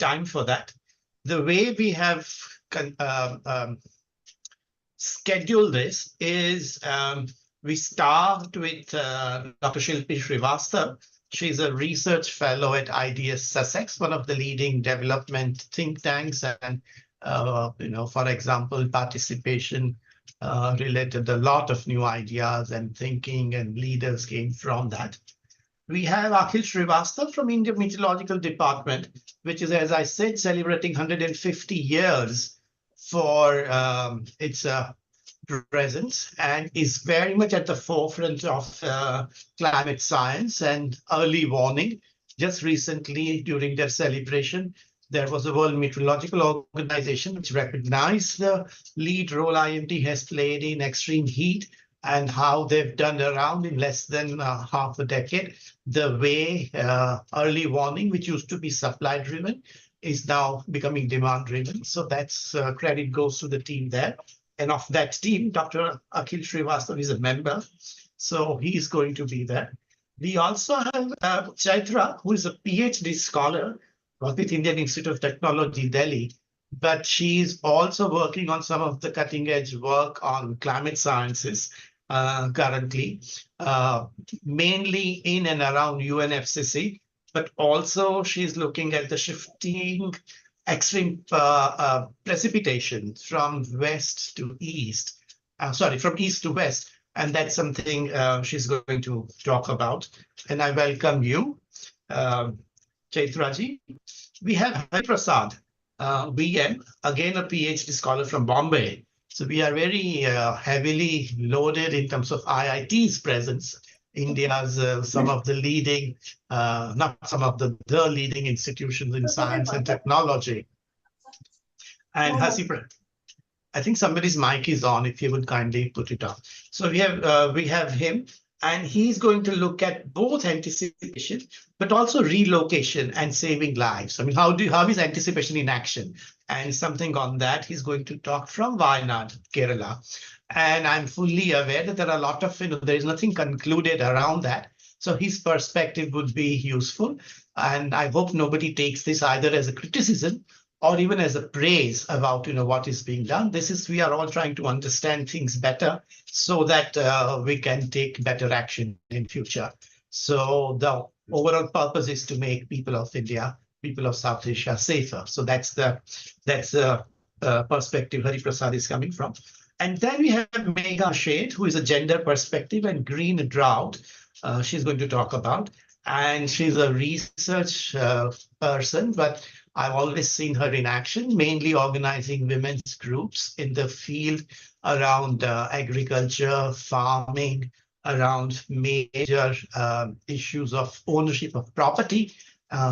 time for that. The way we have scheduled this is we start with Dr. Shilpi Srivastav. She's a research fellow at IDS Sussex, one of the leading development think tanks, and for example, participation related a lot of new ideas and thinking and leaders came from that. We have Akhil Srivastav from India Meteorological Department, which is, as I said, celebrating 150 years for its presence and is very much at the forefront of climate science and early warning. Just recently, during their celebration, there was a World Meteorological Organization which recognized the lead role IMD has played in extreme heat and how they've turned around in less than half a decade. The way early warning, which used to be supply-driven, is now becoming demand-driven. So that's credit goes to the team there. And of that team, Dr. Akhil Srivastav is a member. So he's going to be there. We also have Chaitra, who is a PhD scholar with Indian Institute of Technology, Delhi. But she's also working on some of the cutting-edge work on climate sciences currently, mainly in and around UNFCCC, but also she's looking at the shifting extreme precipitation from west to east, from east to west. And that's something she's going to talk about. And I welcome you, Chaitraji. We have Hari Prasad, VM, again a PhD scholar from Bombay. So we are very heavily loaded in terms of IIT's presence. India's some of the leading, not some of the leading institutions in science and technology. And I think somebody's mic is on, if you would kindly put it on. So we have him, and he's going to look at both anticipation, but also relocation and saving lives. I mean, how is anticipation in action? And something on that, he's going to talk from Wayanad, Kerala. And I'm fully aware that there are a lot of, there is nothing concluded around that. So his perspective would be useful. And I hope nobody takes this either as a criticism or even as a praise about, what is being done. We are all trying to understand things better so that we can take better action in future. So the overall purpose is to make people of India, people of South Asia safer. So that's the perspective Hari Prasad is coming from. And then we have Megha Sheth, who is a gender perspective and green drought. She's going to talk about, and she's a research person, but I've always seen her in action, mainly organizing women's groups in the field around agriculture, farming, around major issues of ownership of property,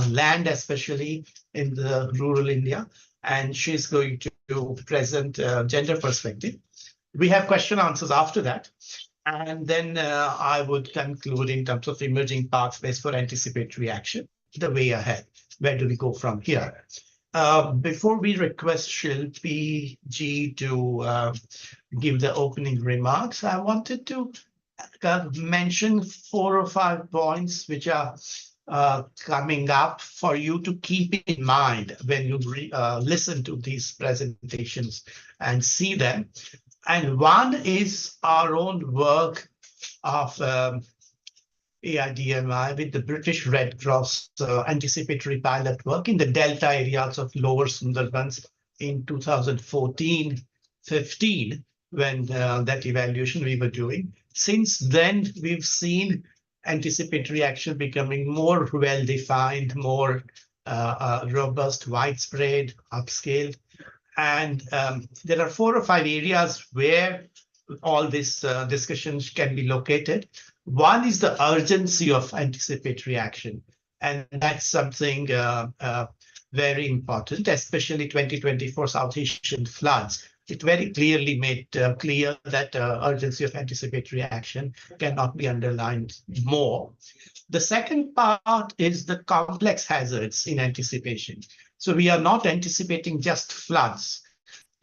land, especially in the rural India. And she's going to present gender perspective. We have question answers after that. And then I would conclude in terms of emerging pathways for anticipatory action, the way ahead. Where do we go from here? Before we request Shilpi Ji to give the opening remarks, I wanted to mention 4 or 5 points which are coming up for you to keep in mind when you listen to these presentations and see them. And one is our own work of AIDMI with the British Red Cross anticipatory pilot work in the delta areas of Lower Sundarbans in 2014-15, when that evaluation we were doing. Since then, we've seen anticipatory action becoming more well-defined, more robust, widespread, upscaled. And there are 4 or 5 areas where all these discussions can be located. One is the urgency of anticipatory action. And that's something very important, especially 2024 South Asian floods. It very clearly made clear that urgency of anticipatory action cannot be underlined more. The second part is the complex hazards in anticipation. So we are not anticipating just floods,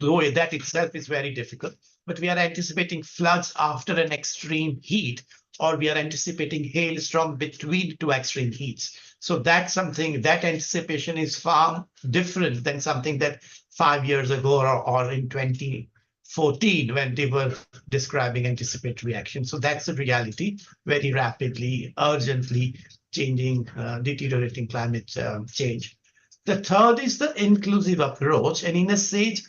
though that itself is very difficult, but we are anticipating floods after an extreme heat or we are anticipating hailstorm between two extreme heats. So that's something, that anticipation is far different than something that 5 years ago or in 2014 when they were describing anticipatory action. So that's the reality, very rapidly, urgently changing, deteriorating climate change. The third is the inclusive approach. And in a sense,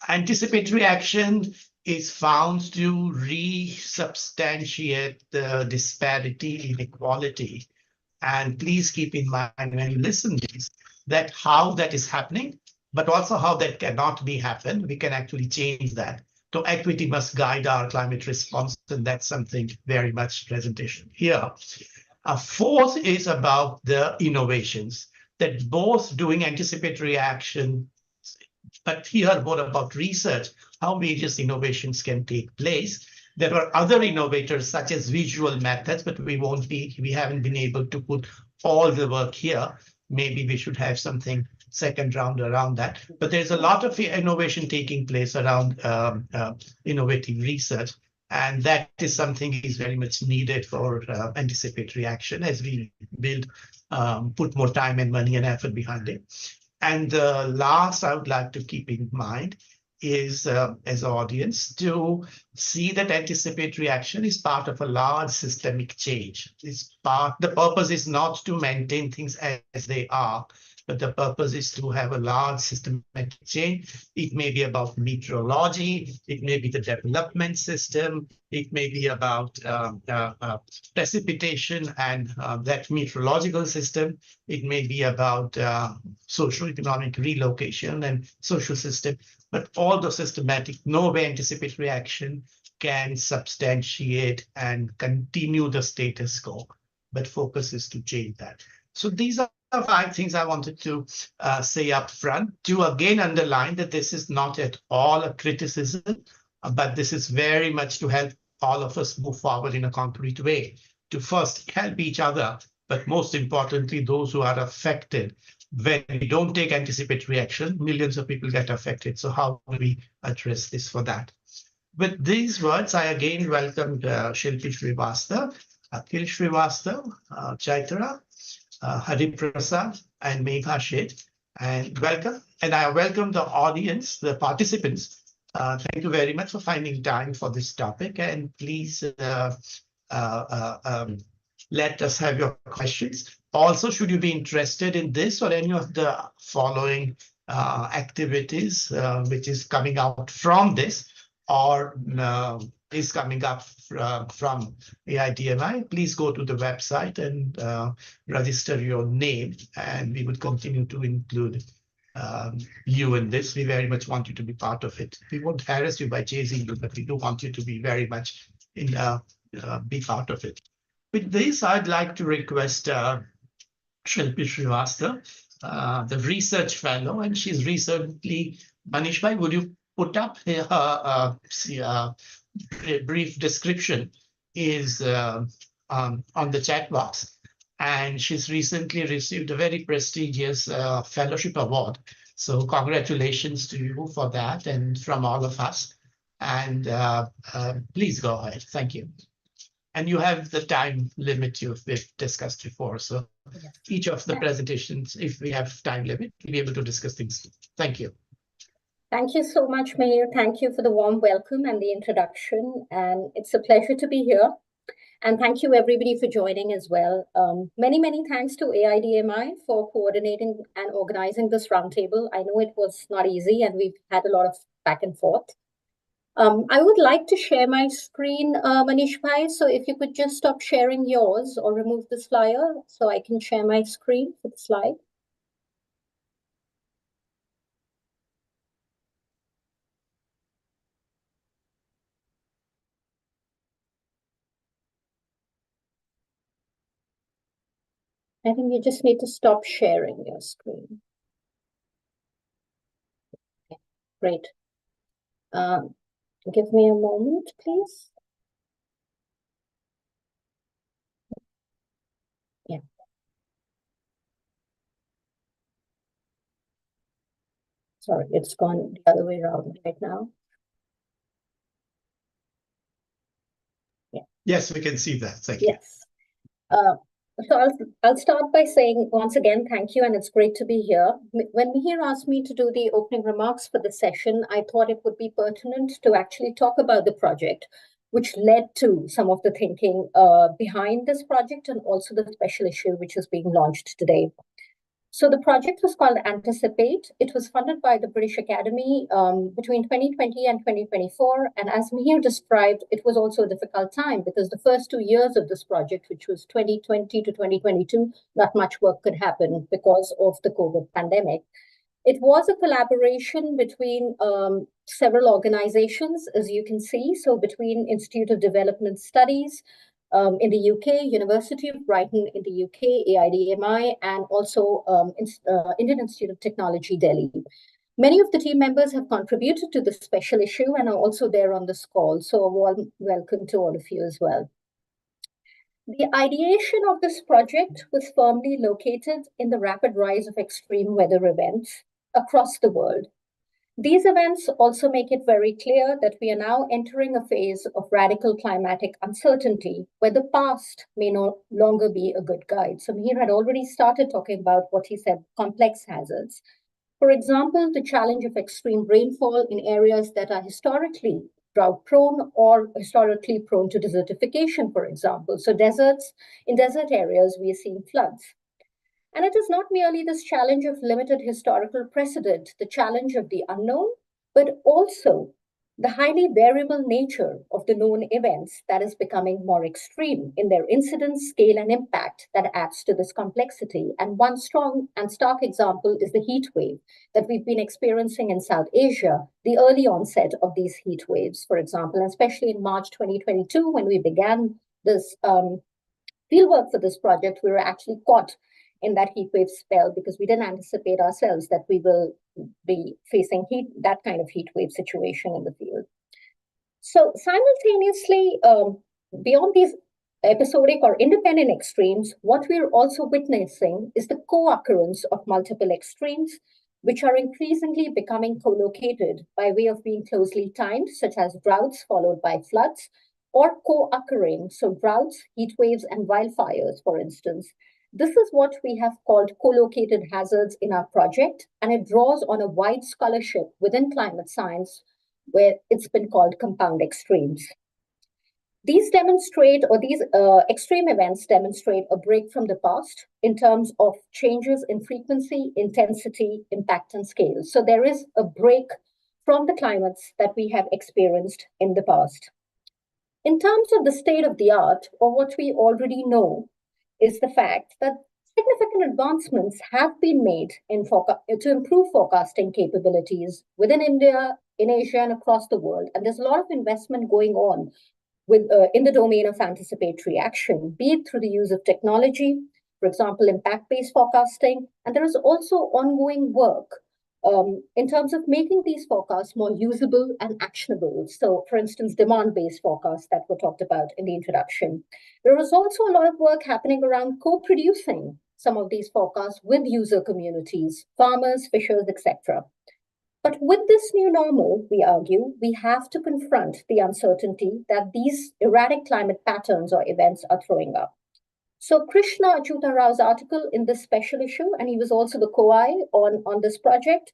anticipatory action is found to resubstantiate the disparity, inequality. And please keep in mind when you listen to this, that how that is happening, but also how that cannot be happen. We can actually change that. So equity must guide our climate response, and that's something very much presentation here. A fourth is about the innovations, that both doing anticipatory action, but here more about research, how various innovations can take place. There are other innovators such as visual methods, but we haven't been able to put all the work here. Maybe we should have something second round around that. But there's a lot of innovation taking place around innovative research. And that is something is very much needed for anticipatory action as we build, put more time and money and effort behind it. And the last I would like to keep in mind is, as an audience, to see that anticipatory action is part of a large systemic change. The purpose is not to maintain things as they are, but the purpose is to have a large systematic change. It may be about meteorology, it may be the development system, it may be about precipitation and that meteorological system, it may be about socio-economic relocation and social system, but all the systematic, no way anticipatory action can substantiate and continue the status quo, but focus is to change that. So these are 5 things I wanted to say up front to again underline that this is not at all a criticism, but this is very much to help all of us move forward in a concrete way, to first help each other, but most importantly, those who are affected. When we don't take anticipatory action, millions of people get affected. So how do we address this for that? With these words, I again welcome Shilpi Srivastava, Akhil Srivastava, Chaitra, Hari Prasad, and Megha Sheth. And welcome. And I welcome the audience, the participants. Thank you very much for finding time for this topic. And please let us have your questions. Also, should you be interested in this or any of the following activities which is coming out from this or is coming up from AIDMI, please go to the website and register your name, and we would continue to include you in this. We very much want you to be part of it. We won't harass you by chasing you, but we do want you to be very much be part of it. With this, I'd like to request Shilpi Srivastava, the research fellow, and she's recently, Manishbhai, would you put up her brief description is on the chat box, and she's recently received a very prestigious fellowship award. So congratulations to you for that and from all of us. And please go ahead. Thank you. And you have the time limit we've discussed before. So each of the presentations, if we have time limit, we'll be able to discuss things. Thank you. Thank you so much, Mayor. Thank you for the warm welcome and the introduction. And it's a pleasure to be here. And thank you, everybody, for joining as well. Many, many thanks to AIDMI for coordinating and organizing this roundtable. I know it was not easy, and we've had a lot of back and forth. I would like to share my screen, Manish Bhai. So if you could just stop sharing yours or remove this flyer so I can share my screen for the slide. I think you just need to stop sharing your screen. Okay, great. Give me a moment, please. Yeah. Sorry, it's gone the other way around right now. Yeah, Yes, we can see that. Thank you. Yes. So I'll start by saying once again, thank you, and it's great to be here. When Mihir asked me to do the opening remarks for the session, I thought it would be pertinent to actually talk about the project, which led to some of the thinking behind this project and also the special issue which is being launched today. So the project was called Anticipate. It was funded by the British Academy between 2020 and 2024. And as Mihir described, it was also a difficult time because the first 2 years of this project, which was 2020 to 2022, not much work could happen because of the COVID pandemic. It was a collaboration between several organizations, as you can see. So between Institute of Development Studies, in the UK, University of Brighton in the UK, AIDMI, and also Indian Institute of Technology, Delhi. Many of the team members have contributed to this special issue and are also there on this call. So a warm welcome to all of you as well. The ideation of this project was firmly located in the rapid rise of extreme weather events across the world. These events also make it very clear that we are now entering a phase of radical climatic uncertainty where the past may no longer be a good guide. So Mihir had already started talking about what he said, complex hazards. For example, the challenge of extreme rainfall in areas that are historically drought prone or historically prone to desertification, for example. So in desert areas, we are seeing floods. And it is not merely this challenge of limited historical precedent, the challenge of the unknown, but also the highly variable nature of the known events that is becoming more extreme in their incidence, scale, and impact that adds to this complexity. And one strong and stark example is the heat wave that we've been experiencing in South Asia, the early onset of these heat waves, for example, and especially in March 2022, when we began this fieldwork for this project, we were actually caught in that heat wave spell because we didn't anticipate ourselves that we will be facing that kind of heat wave situation in the field. So simultaneously, beyond these episodic or independent extremes, what we're also witnessing is the co-occurrence of multiple extremes, which are increasingly becoming co-located by way of being closely timed, such as droughts followed by floods, or co-occurring, so droughts, heat waves, and wildfires, for instance. This is what we have called co-located hazards in our project, and it draws on a wide scholarship within climate science, where it's been called compound extremes. These extreme events demonstrate a break from the past in terms of changes in frequency, intensity, impact, and scale. So there is a break from the climates that we have experienced in the past. In terms of the state of the art, or what we already know, is the fact that significant advancements have been made to improve forecasting capabilities within India, in Asia, and across the world. And there's a lot of investment going on in the domain of anticipatory action, be it through the use of technology, for example, impact-based forecasting. And there is also ongoing work in terms of making these forecasts more usable and actionable. So, for instance, demand-based forecasts that were talked about in the introduction. There is also a lot of work happening around co-producing some of these forecasts with user communities, farmers, fishers, etc. But with this new normal, we argue, we have to confront the uncertainty that these erratic climate patterns or events are throwing up. So Krishna Achyuta Rao's article in this special issue, and he was also the co-I on this project,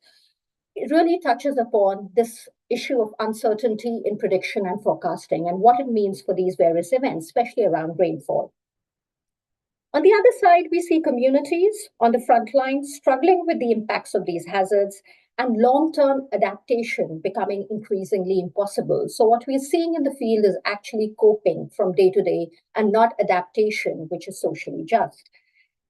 it really touches upon this issue of uncertainty in prediction and forecasting and what it means for these various events, especially around rainfall. On the other side, we see communities on the front line struggling with the impacts of these hazards and long-term adaptation becoming increasingly impossible. So what we're seeing in the field is actually coping from day to day and not adaptation, which is socially just.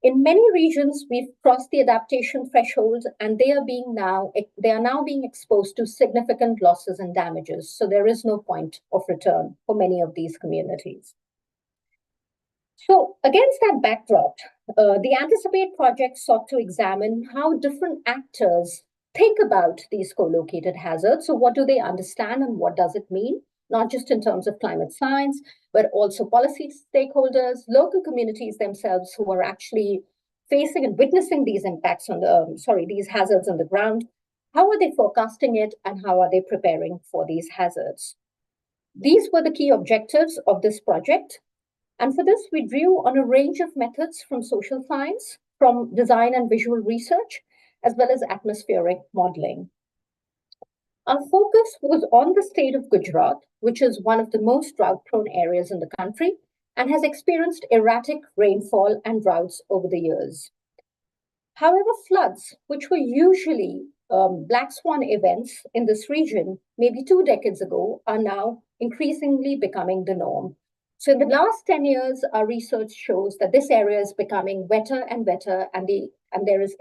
In many regions, we've crossed the adaptation threshold, and they are now being exposed to significant losses and damages. So there is no point of return for many of these communities. So against that backdrop, the Anticipate project sought to examine how different actors think about these co-located hazards. So what do they understand and what does it mean? Not just in terms of climate science, but also policy stakeholders, local communities themselves who are actually facing and witnessing these impacts these hazards on the ground. How are they forecasting it and how are they preparing for these hazards? These were the key objectives of this project. And for this, we drew on a range of methods from social science, from design and visual research, as well as atmospheric modeling. Our focus was on the state of Gujarat, which is one of the most drought-prone areas in the country and has experienced erratic rainfall and droughts over the years. However, floods, which were usually black swan events in this region maybe 2 decades ago, are now increasingly becoming the norm. So in the last 10 years, our research shows that this area is becoming wetter and wetter, and there is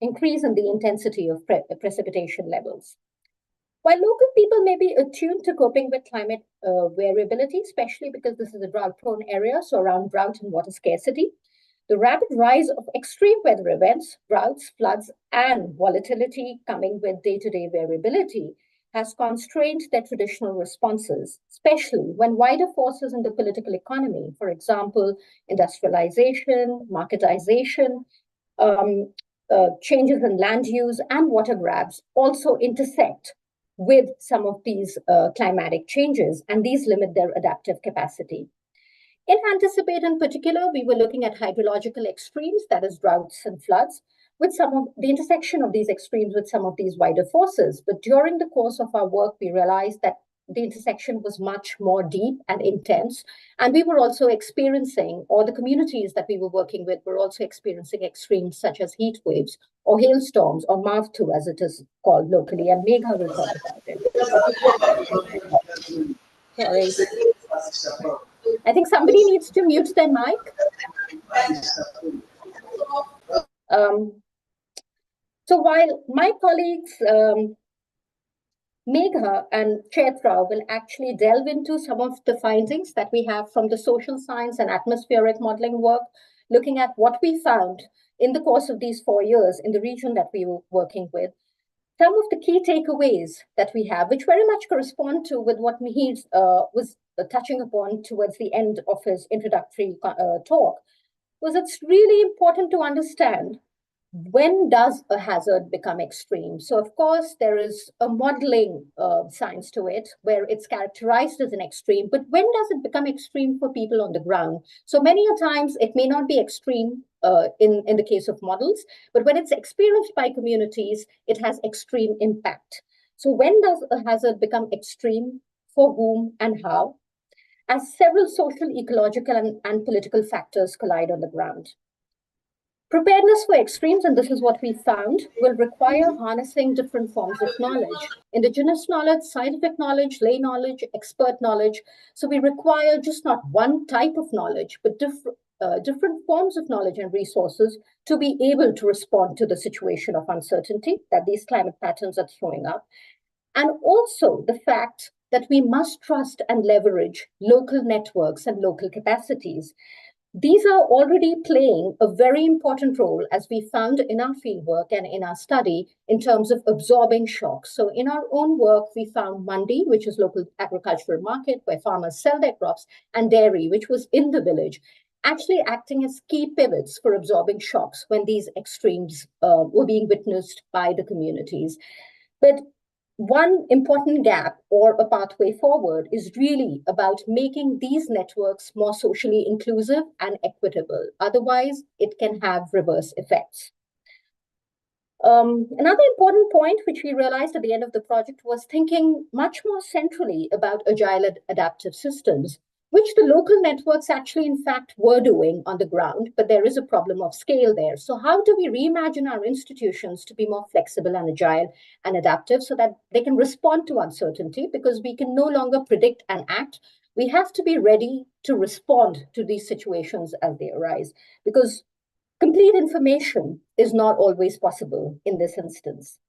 increase in the intensity of precipitation levels. While local people may be attuned to coping with climate variability, especially because this is a drought-prone area, so around drought and water scarcity, the rapid rise of extreme weather events, droughts, floods, and volatility coming with day-to-day variability has constrained their traditional responses, especially when wider forces in the political economy, for example, industrialization, marketization, changes in land use, and water grabs also intersect with some of these climatic changes, and these limit their adaptive capacity. In Anticipate in particular, we were looking at hydrological extremes, that is droughts and floods, with some of the intersection of these extremes with some of these wider forces. But during the course of our work, we realized that the intersection was much more deep and intense. And we were also experiencing, or the communities that we were working with were also experiencing extremes such as heat waves or hailstorms or Mavtu, as it is called locally. And Megha will talk about it. Sorry. I think somebody needs to mute their mic. So while my colleagues, Megha and Chaitra, will actually delve into some of the findings that we have from the social science and atmospheric modeling work, looking at what we found in the course of these 4 years in the region that we were working with, some of the key takeaways that we have, which very much correspond to with what Mihir was touching upon towards the end of his introductory talk, was it's really important to understand when does a hazard become extreme. So of course, there is a modeling science to it where it's characterized as an extreme, but when does it become extreme for people on the ground? So many a times it may not be extreme in the case of models, but when it's experienced by communities, it has extreme impact. So when does a hazard become extreme, for whom and how? As several social, ecological, and political factors collide on the ground. Preparedness for extremes, and this is what we found, will require harnessing different forms of knowledge: indigenous knowledge, scientific knowledge, lay knowledge, expert knowledge. So we require just not one type of knowledge, but different forms of knowledge and resources to be able to respond to the situation of uncertainty that these climate patterns are throwing up. And also the fact that we must trust and leverage local networks and local capacities. These are already playing a very important role, as we found in our fieldwork and in our study, in terms of absorbing shocks. So in our own work, we found Mandi, which is local agricultural market where farmers sell their crops, and dairy, which was in the village, actually acting as key pivots for absorbing shocks when these extremes were being witnessed by the communities. But one important gap or a pathway forward is really about making these networks more socially inclusive and equitable. Otherwise, it can have reverse effects. Another important point which we realized at the end of the project was thinking much more centrally about agile adaptive systems, which the local networks actually, in fact, were doing on the ground, but there is a problem of scale there. So how do we reimagine our institutions to be more flexible and agile and adaptive so that they can respond to uncertainty? Because we can no longer predict and act. We have to be ready to respond to these situations as they arise, because complete information is not always possible in this instance.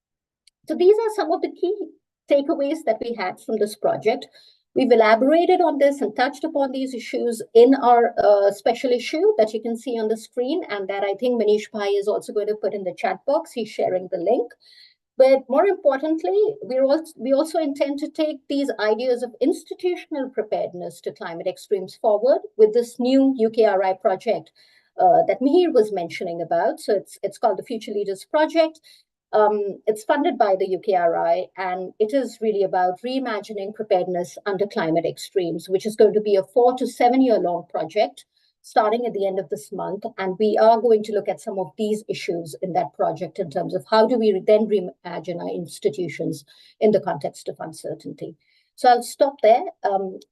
So these are some of the key takeaways that we had from this project. We've elaborated on this and touched upon these issues in our special issue that you can see on the screen, and that I think Manish Bhai is also going to put in the chat box. He's sharing the link. But more importantly, we also intend to take these ideas of institutional preparedness to climate extremes forward with this new UKRI project that Mihir was mentioning about. So it's called the Future Leaders Project. It's funded by the UKRI, and it is really about reimagining preparedness under climate extremes, which is going to be a 4 to 7 year long project starting at the end of this month. And we are going to look at some of these issues in that project in terms of how do we then reimagine our institutions in the context of uncertainty. So I'll stop there.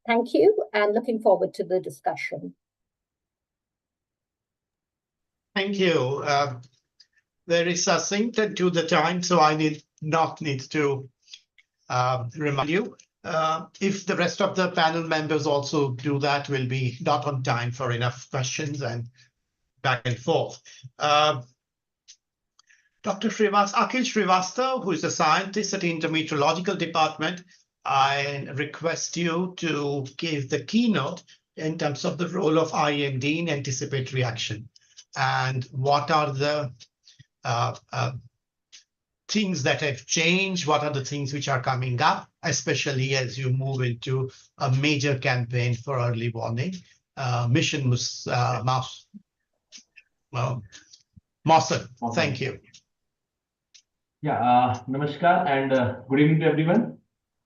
Thank you, and looking forward to the discussion. Thank you. Very succinct and to the time, so I need to remind you. If the rest of the panel members also do that, we'll be not on time for enough questions and back and forth. Dr. Akhil Srivastava, who is a scientist at the Intermeteorological Department, I request you to give the keynote in terms of the role of IMD in anticipatory action and what are the things that have changed, what are the things which are coming up, especially as you move into a major campaign for early warning. Mission Mawson, thank you. Yeah, namaskar and good evening to everyone.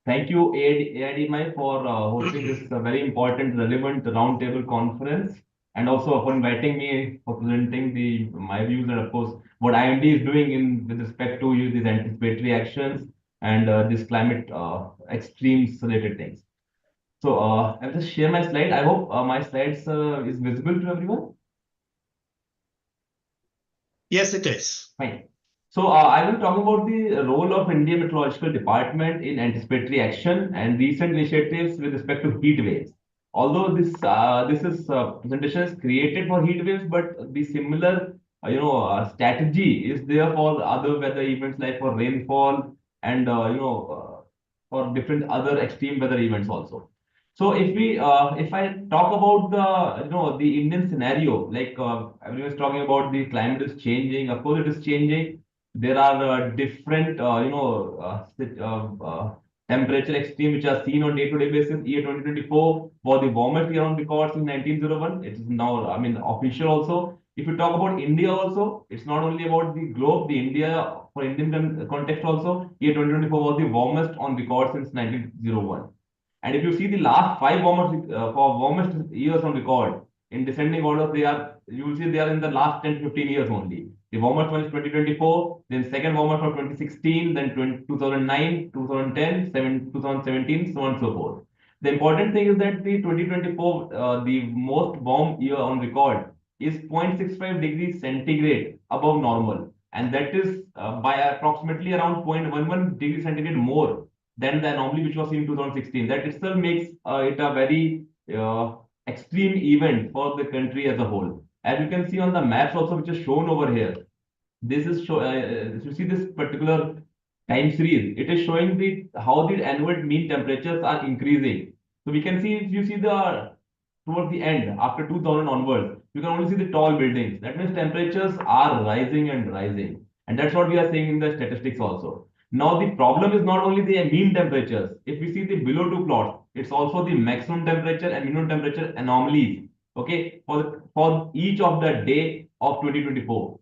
Thank you, AIDMI, for hosting this very important, relevant roundtable conference, and also for inviting me for presenting my views and, of course, what IMD is doing with respect to these anticipatory actions and this climate extremes related things. So I'll just share my slide. I hope my slides is visible to everyone. Yes, it is. Fine. So I will talk about the role of Indian Meteorological Department in anticipatory action and recent initiatives with respect to heat waves. Although this presentation is created for heat waves, but the similar strategy is there for other weather events like for rainfall and for different other extreme weather events also. So if I talk about the Indian scenario, like everyone is talking about the climate is changing. Of course, it is changing. There are different temperature extreme which are seen on day-to-day basis. Year 2024 was the warmest year on record since 1901. It is now, I mean, official also. If you talk about India also, it's not only about the globe, the India, for Indian context also, year 2024 was the warmest on record since 1901. And if you see the last five warmest years on record, in descending order, you will see they are in the last 10 to 15 years only. The warmest one is 2024, then second warmest from 2016, then 2009, 2010, 2017, so on and so forth. The important thing is that the 2024, the most warm year on record, is 0.65 degrees centigrade above normal. And that is by approximately around 0.11 degrees centigrade more than the anomaly which was seen in 2016. That itself makes it a very extreme event for the country as a whole. As you can see on the maps also, which is shown over here, this is if you see this particular time series, it is showing how the annual mean temperatures are increasing. So we can see, if you see towards the end, after 2000 onwards, you can only see the tall buildings. That means temperatures are rising and rising. And that's what we are seeing in the statistics also. Now, the problem is not only the mean temperatures. If we see the below two plots, it's also the maximum temperature and minimum temperature anomalies, okay, for each of the day of 2024.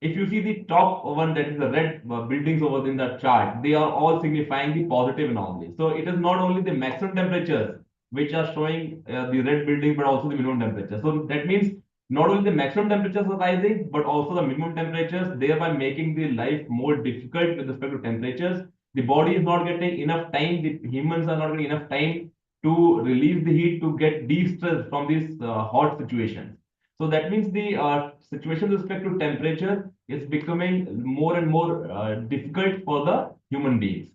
If you see the top one, that is the red buildings over in the chart, they are all signifying the positive anomaly. So it is not only the maximum temperatures which are showing the red building, but also the minimum temperature. So that means not only the maximum temperatures are rising, but also the minimum temperatures, thereby making the life more difficult with respect to temperatures. The body is not getting enough time, the humans are not getting enough time to release the heat to get de-stressed from these hot situations. So that means the situation with respect to temperature is becoming more and more difficult for the human beings.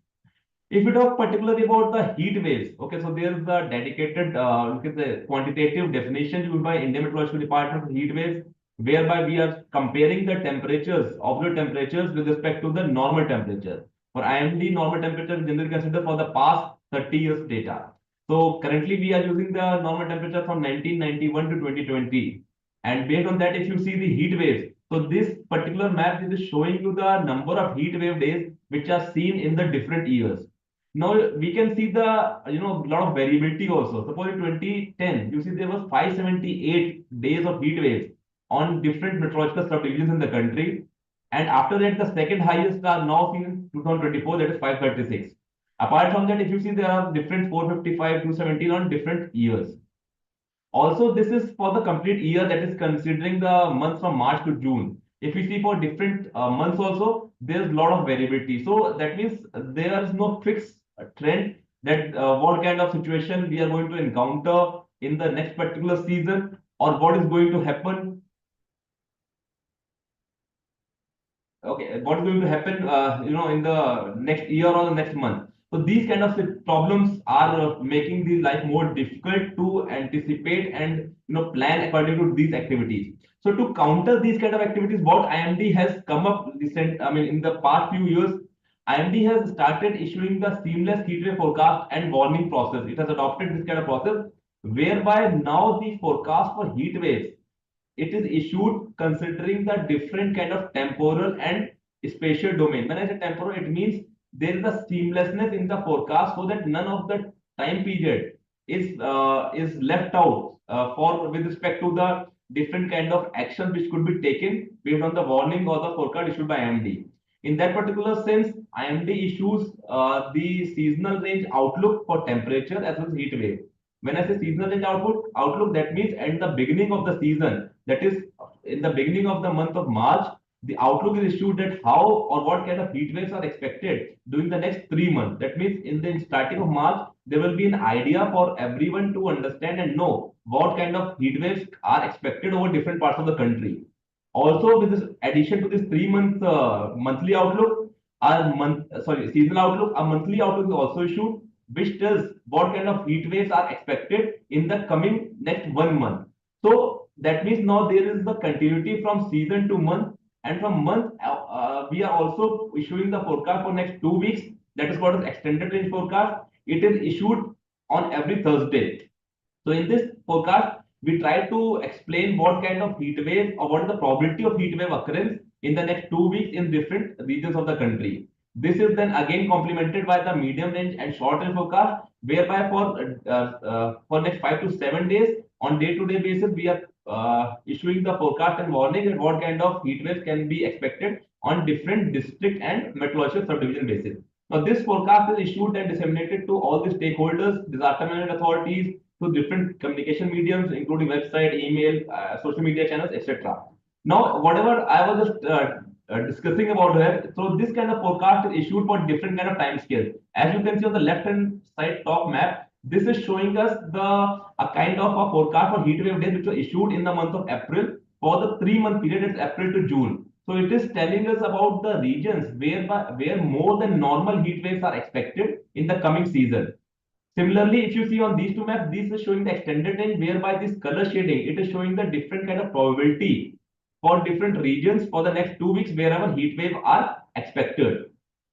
If we talk particularly about the heat waves, okay, so there's the dedicated, look at the quantitative definition used by Indian Meteorological Department of heat waves, whereby we are comparing the temperatures, observed temperatures with respect to the normal temperature. For IMD, normal temperature is generally considered for the past 30 years data. So currently we are using the normal temperature from 1991 to 2020. And based on that, if you see the heat waves, so this particular map is showing you the number of heat wave days which are seen in the different years. Now we can see the lot of variability also. Suppose in 2010, you see there was 578 days of heat waves on different meteorological subdivisions in the country. And after that, the second highest are now seen in 2024, that is 536. Apart from that, if you see, there are different 455, 217 on different years. Also, this is for the complete year, that is considering the months from March to June. If we see for different months also, there's a lot of variability. So that means there is no fixed trend that what kind of situation we are going to encounter in the next particular season, or what is going to happen. Okay, what is going to happen, in the next year or the next month. So these kind of problems are making the life more difficult to anticipate and plan according to these activities. So to counter these kind of activities, what IMD has come up in the past few years, IMD has started issuing the seamless heat wave forecast and warning process. It has adopted this kind of process whereby now the forecast for heat waves, it is issued considering the different kind of temporal and spatial domain. When I say temporal, it means there is a seamlessness in the forecast so that none of the time period is left out for with respect to the different kind of actions which could be taken based on the warning or the forecast issued by IMD. In that particular sense, IMD issues the seasonal range outlook for temperature as well as heat wave. When I say seasonal range outlook, that means at the beginning of the season, that is in the beginning of the month of March, the outlook is issued that how or what kind of heat waves are expected during the next 3 months. That means in the starting of March, there will be an idea for everyone to understand and know what kind of heat waves are expected over different parts of the country. Also, with this addition to this 3 month monthly outlook, seasonal outlook, a monthly outlook is also issued, which tells what kind of heat waves are expected in the coming next 1 month. So that means now there is the continuity from season to month, and from month we are also issuing the forecast for next 2 weeks. That is called as extended range forecast. It is issued on every Thursday. So in this forecast, we try to explain what kind of heat wave or what is the probability of heat wave occurrence in the next 2 weeks in different regions of the country. This is then again complemented by the medium range and short range forecast, whereby for next 5 to 7 days on day-to-day basis, we are issuing the forecast and warning and what kind of heat waves can be expected on different district and meteorological subdivision basis. Now, this forecast is issued and disseminated to all the stakeholders, disaster management authorities, to different communication mediums, including website, email, social media channels, etc. Now, whatever I was just discussing about here, so this kind of forecast is issued for different kind of time scales. As you can see on the left-hand side top map, this is showing us a kind of a forecast for heat wave days which was issued in the month of April for the 3 month period, it's April to June. So it is telling us about the regions where more than normal heat waves are expected in the coming season. Similarly, if you see on these two maps, this is showing the extended range, whereby this color shading, it is showing the different kind of probability for different regions for the next 2 weeks wherever heat wave are expected.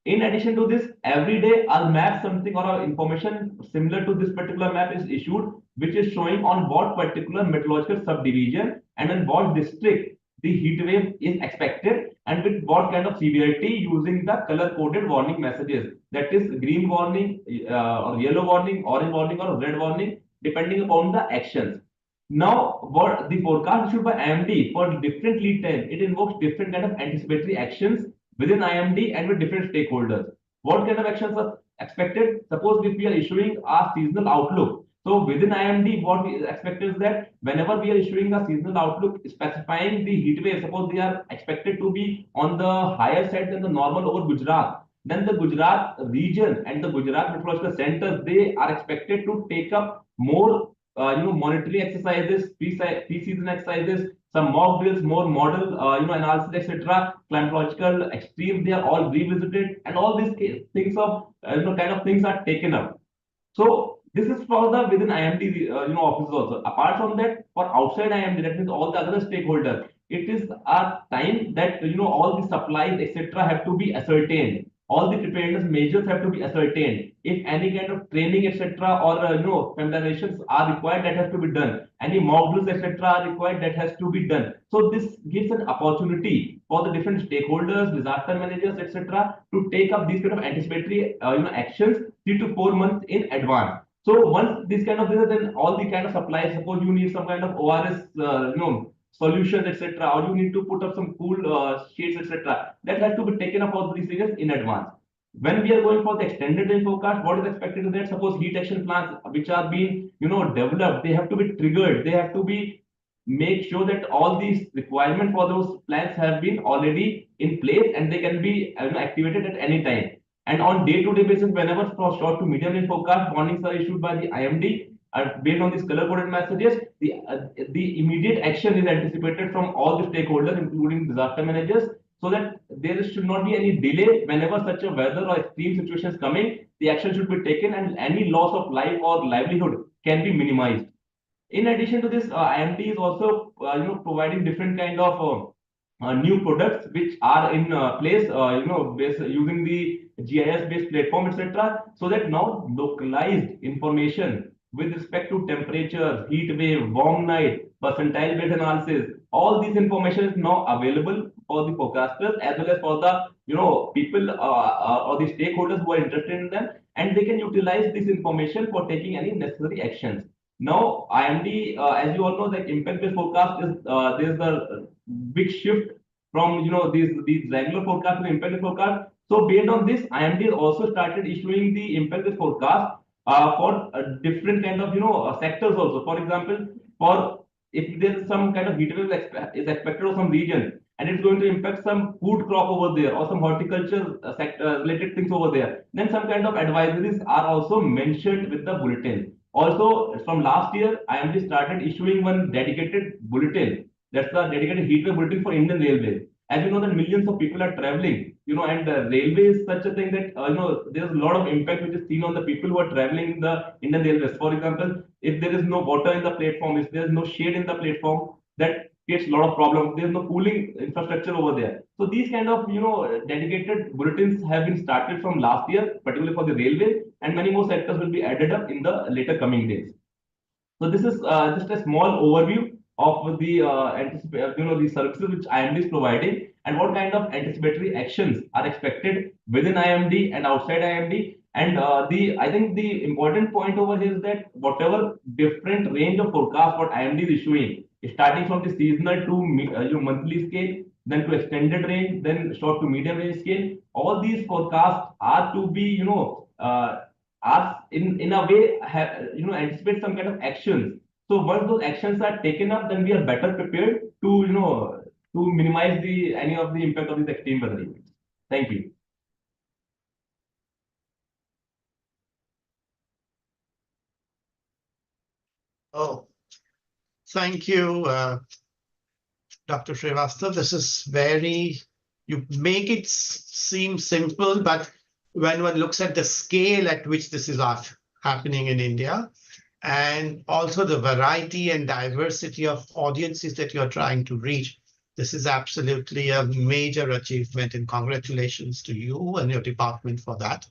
In addition to this, every day I'll map something or information similar to this particular map is issued, which is showing on what particular meteorological subdivision and in what district the heat wave is expected and with what kind of severity using the color coded warning messages, that is green warning or yellow warning, orange warning or red warning, depending upon the actions. Now, what the forecast issued by IMD for different lead time, it invokes different kind of anticipatory actions within IMD and with different stakeholders. What kind of actions are expected? Suppose if we are issuing a seasonal outlook, so within IMD, what we expect is that whenever we are issuing a seasonal outlook specifying the heat wave, suppose they are expected to be on the higher side than the normal over Gujarat, then the Gujarat region and the Gujarat meteorological centers, they are expected to take up more monitoring exercises, pre-season exercises, some mock drills, more model analysis, etc. Climatological extremes, they are all revisited, and all these things of kind of things are taken up. So this is for the within IMD offices also. Apart from that, for outside IMD, that means all the other stakeholders, it is a time that all the supplies etc. have to be ascertained. All the preparedness measures have to be ascertained. If any kind of training etc. or familiarizations are required, that has to be done. Any mock drills etc. are required, that has to be done. So this gives an opportunity for the different stakeholders, disaster managers etc. to take up these kind of anticipatory actions 3 to 4 months in advance. So once this kind of this, then all the kind of supplies, suppose you need some kind of ORS, solutions, etc., or you need to put up some cool shades, etc., that has to be taken up all these things in advance. When we are going for the extended range forecast, what is expected is that suppose heat action plans which are being developed, they have to be triggered, they have to be make sure that all these requirements for those plans have been already in place and they can be activated at any time. And on day-to-day basis, whenever for short to medium range forecast warnings are issued by the IMD, based on these color-coded messages, the immediate action is anticipated from all the stakeholders, including disaster managers, so that there should not be any delay whenever such a weather or extreme situation is coming. The action should be taken, and any loss of life or livelihood can be minimized. In addition to this, IMD is also providing different kind of new products which are in place, using the GIS-based platform, etc., so that now localized information with respect to temperature, heat wave, warm night, percentile-based analysis, all these information is now available for the forecasters as well as for the people or the stakeholders who are interested in them, and they can utilize this information for taking any necessary actions. Now, IMD, as you all know, the impact-based forecast is there's the big shift from these regular forecasts to impact-based forecast. So based on this, IMD also started issuing the impact-based forecast for different kind of sectors also. For example, for if there's some kind of heat wave is expected of some region and it's going to impact some food crop over there or some horticulture sector related things over there, then some kind of advisories are also mentioned with the bulletin. Also, from last year, IMD started issuing one dedicated bulletin. That's the dedicated heat wave bulletin for Indian Railways. As you know, that millions of people are traveling, and railway is such a thing that there's a lot of impact which is seen on the people who are traveling in the Indian Railways. For example, if there is no water in the platform, if there is no shade in the platform, that creates a lot of problems. There's no cooling infrastructure over there. So these kind of dedicated bulletins have been started from last year, particularly for the railway, and many more sectors will be added up in the later coming days. So this is just a small overview of the the services which IMD is providing and what kind of anticipatory actions are expected within IMD and outside IMD. And I think the important point over here is that whatever different range of forecast what IMD is issuing, starting from the seasonal to monthly scale, then to extended range, then short to medium range scale, all these forecasts are to be are in a way anticipate some kind of actions. So once those actions are taken up, then we are better prepared to to minimize any of the impact of these extreme weather events. Thank you. Oh, thank you, Dr. Srivastava. This is you make it seem simple, but when one looks at the scale at which this is happening in India, and also the variety and diversity of audiences that you're trying to reach, this is absolutely a major achievement, and congratulations to you and your department for that.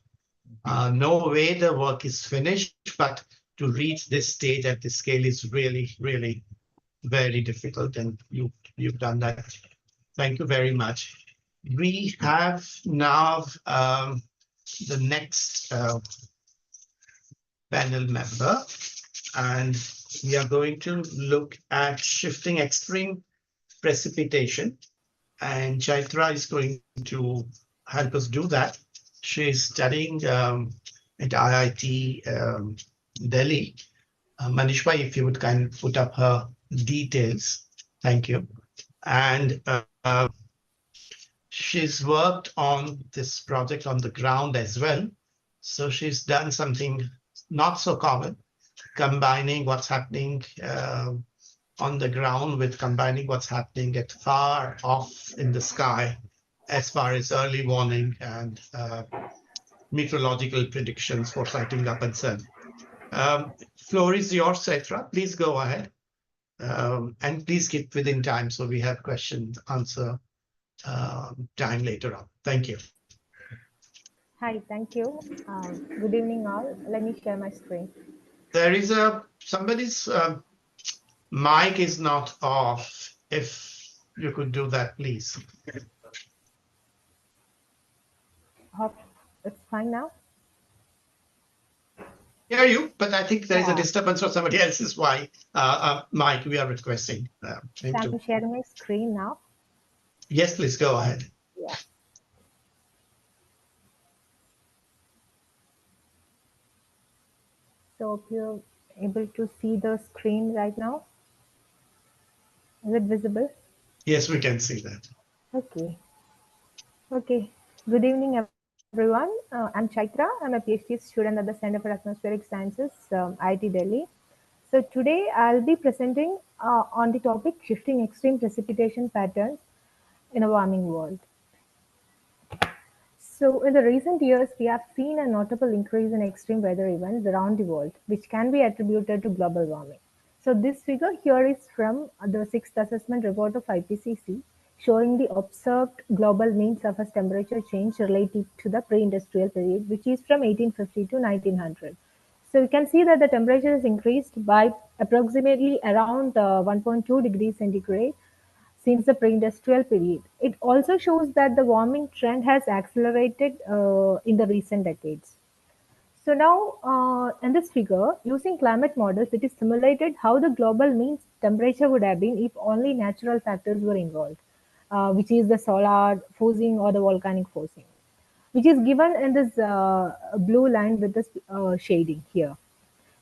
No way the work is finished, but to reach this stage at this scale is really, really very difficult, and you've done that. Thank you very much. We have now the next panel member, and we are going to look at shifting extreme precipitation, and Chaitra is going to help us do that. She's studying at IIT Delhi. Manishbhai, if you would kindly put up her details. Thank you. And she's worked on this project on the ground as well. So she's done something not so common, combining what's happening on the ground with combining what's happening at far off in the sky as far as early warning and meteorological predictions for sighting are concerned. Floor is yours, Chaitra. Please go ahead. And please keep within time so we have question answer time later on. Thank you. Hi, thank you. Good evening all. Let me share my screen. There is somebody's mic is not off. If you could do that, please. Hope it's fine now. hear you, but I think there is a Yeah. disturbance from somebody else's mic. We are requesting him So to. I'm sharing my screen now. Yes, please go ahead. Yeah. So if you're able to see the screen right now, is it visible? Yes, we can see that. Okay. Okay. Good evening, everyone. I'm Chaitra. I'm a PhD student at the Center for Atmospheric Sciences, IIT Delhi. So today I'll be presenting on the topic shifting extreme precipitation patterns in a warming world. So, in the recent years, we have seen a notable increase in extreme weather events around the world, which can be attributed to global warming. So, this figure here is from the sixth assessment report of IPCC, showing the observed global mean surface temperature change relative to the pre-industrial period, which is from 1850 to 1900. So, you can see that the temperature has increased by approximately around 1.2 degrees centigrade since the pre-industrial period. It also shows that the warming trend has accelerated in the recent decades. So now, in this figure, using climate models, it is simulated how the global mean temperature would have been if only natural factors were involved, which is the solar forcing or the volcanic forcing, which is given in this blue line with this shading here.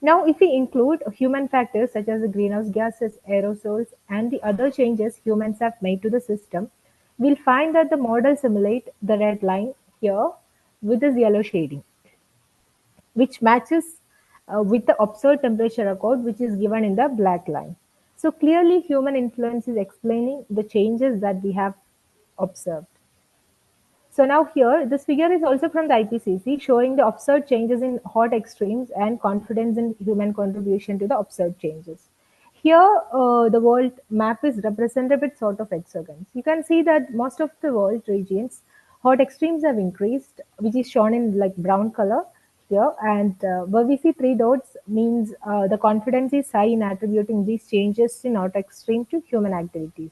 Now, if we include human factors such as the greenhouse gases, aerosols, and the other changes humans have made to the system, we'll find that the model simulate the red line here with this yellow shading, which matches with the observed temperature record, which is given in the black line. So clearly, human influence is explaining the changes that we have observed. So now here, this figure is also from the IPCC showing the observed changes in hot extremes and confidence in human contribution to the observed changes. Here, the world map is represented with sort of hexagons. You can see that most of the world regions, hot extremes have increased, which is shown in like brown color here. And where we see three dots means the confidence is high in attributing these changes in hot extreme to human activities.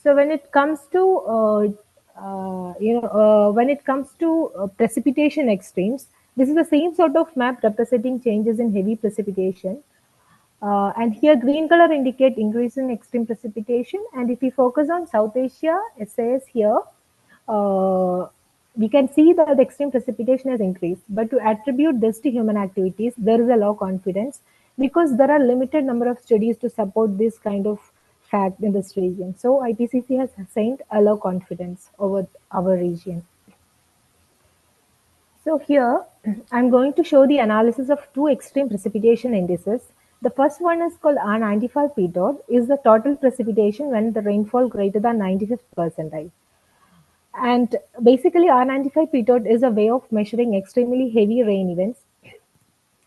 So when it comes to when it comes to precipitation extremes, this is the same sort of map representing changes in heavy precipitation. And here green color indicate increase in extreme precipitation. And if we focus on South Asia, SAS here, uh, we can see that the extreme precipitation has increased. But to attribute this to human activities, there is a low confidence because there are limited number of studies to support this kind of fact in this region. So IPCC has assigned a low confidence over our region. So here I'm going to show the analysis of two extreme precipitation indices. The first one is called R95 P dot, is the total precipitation when the rainfall greater than 95th percentile. And basically R95 P dot is a way of measuring extremely heavy rain events.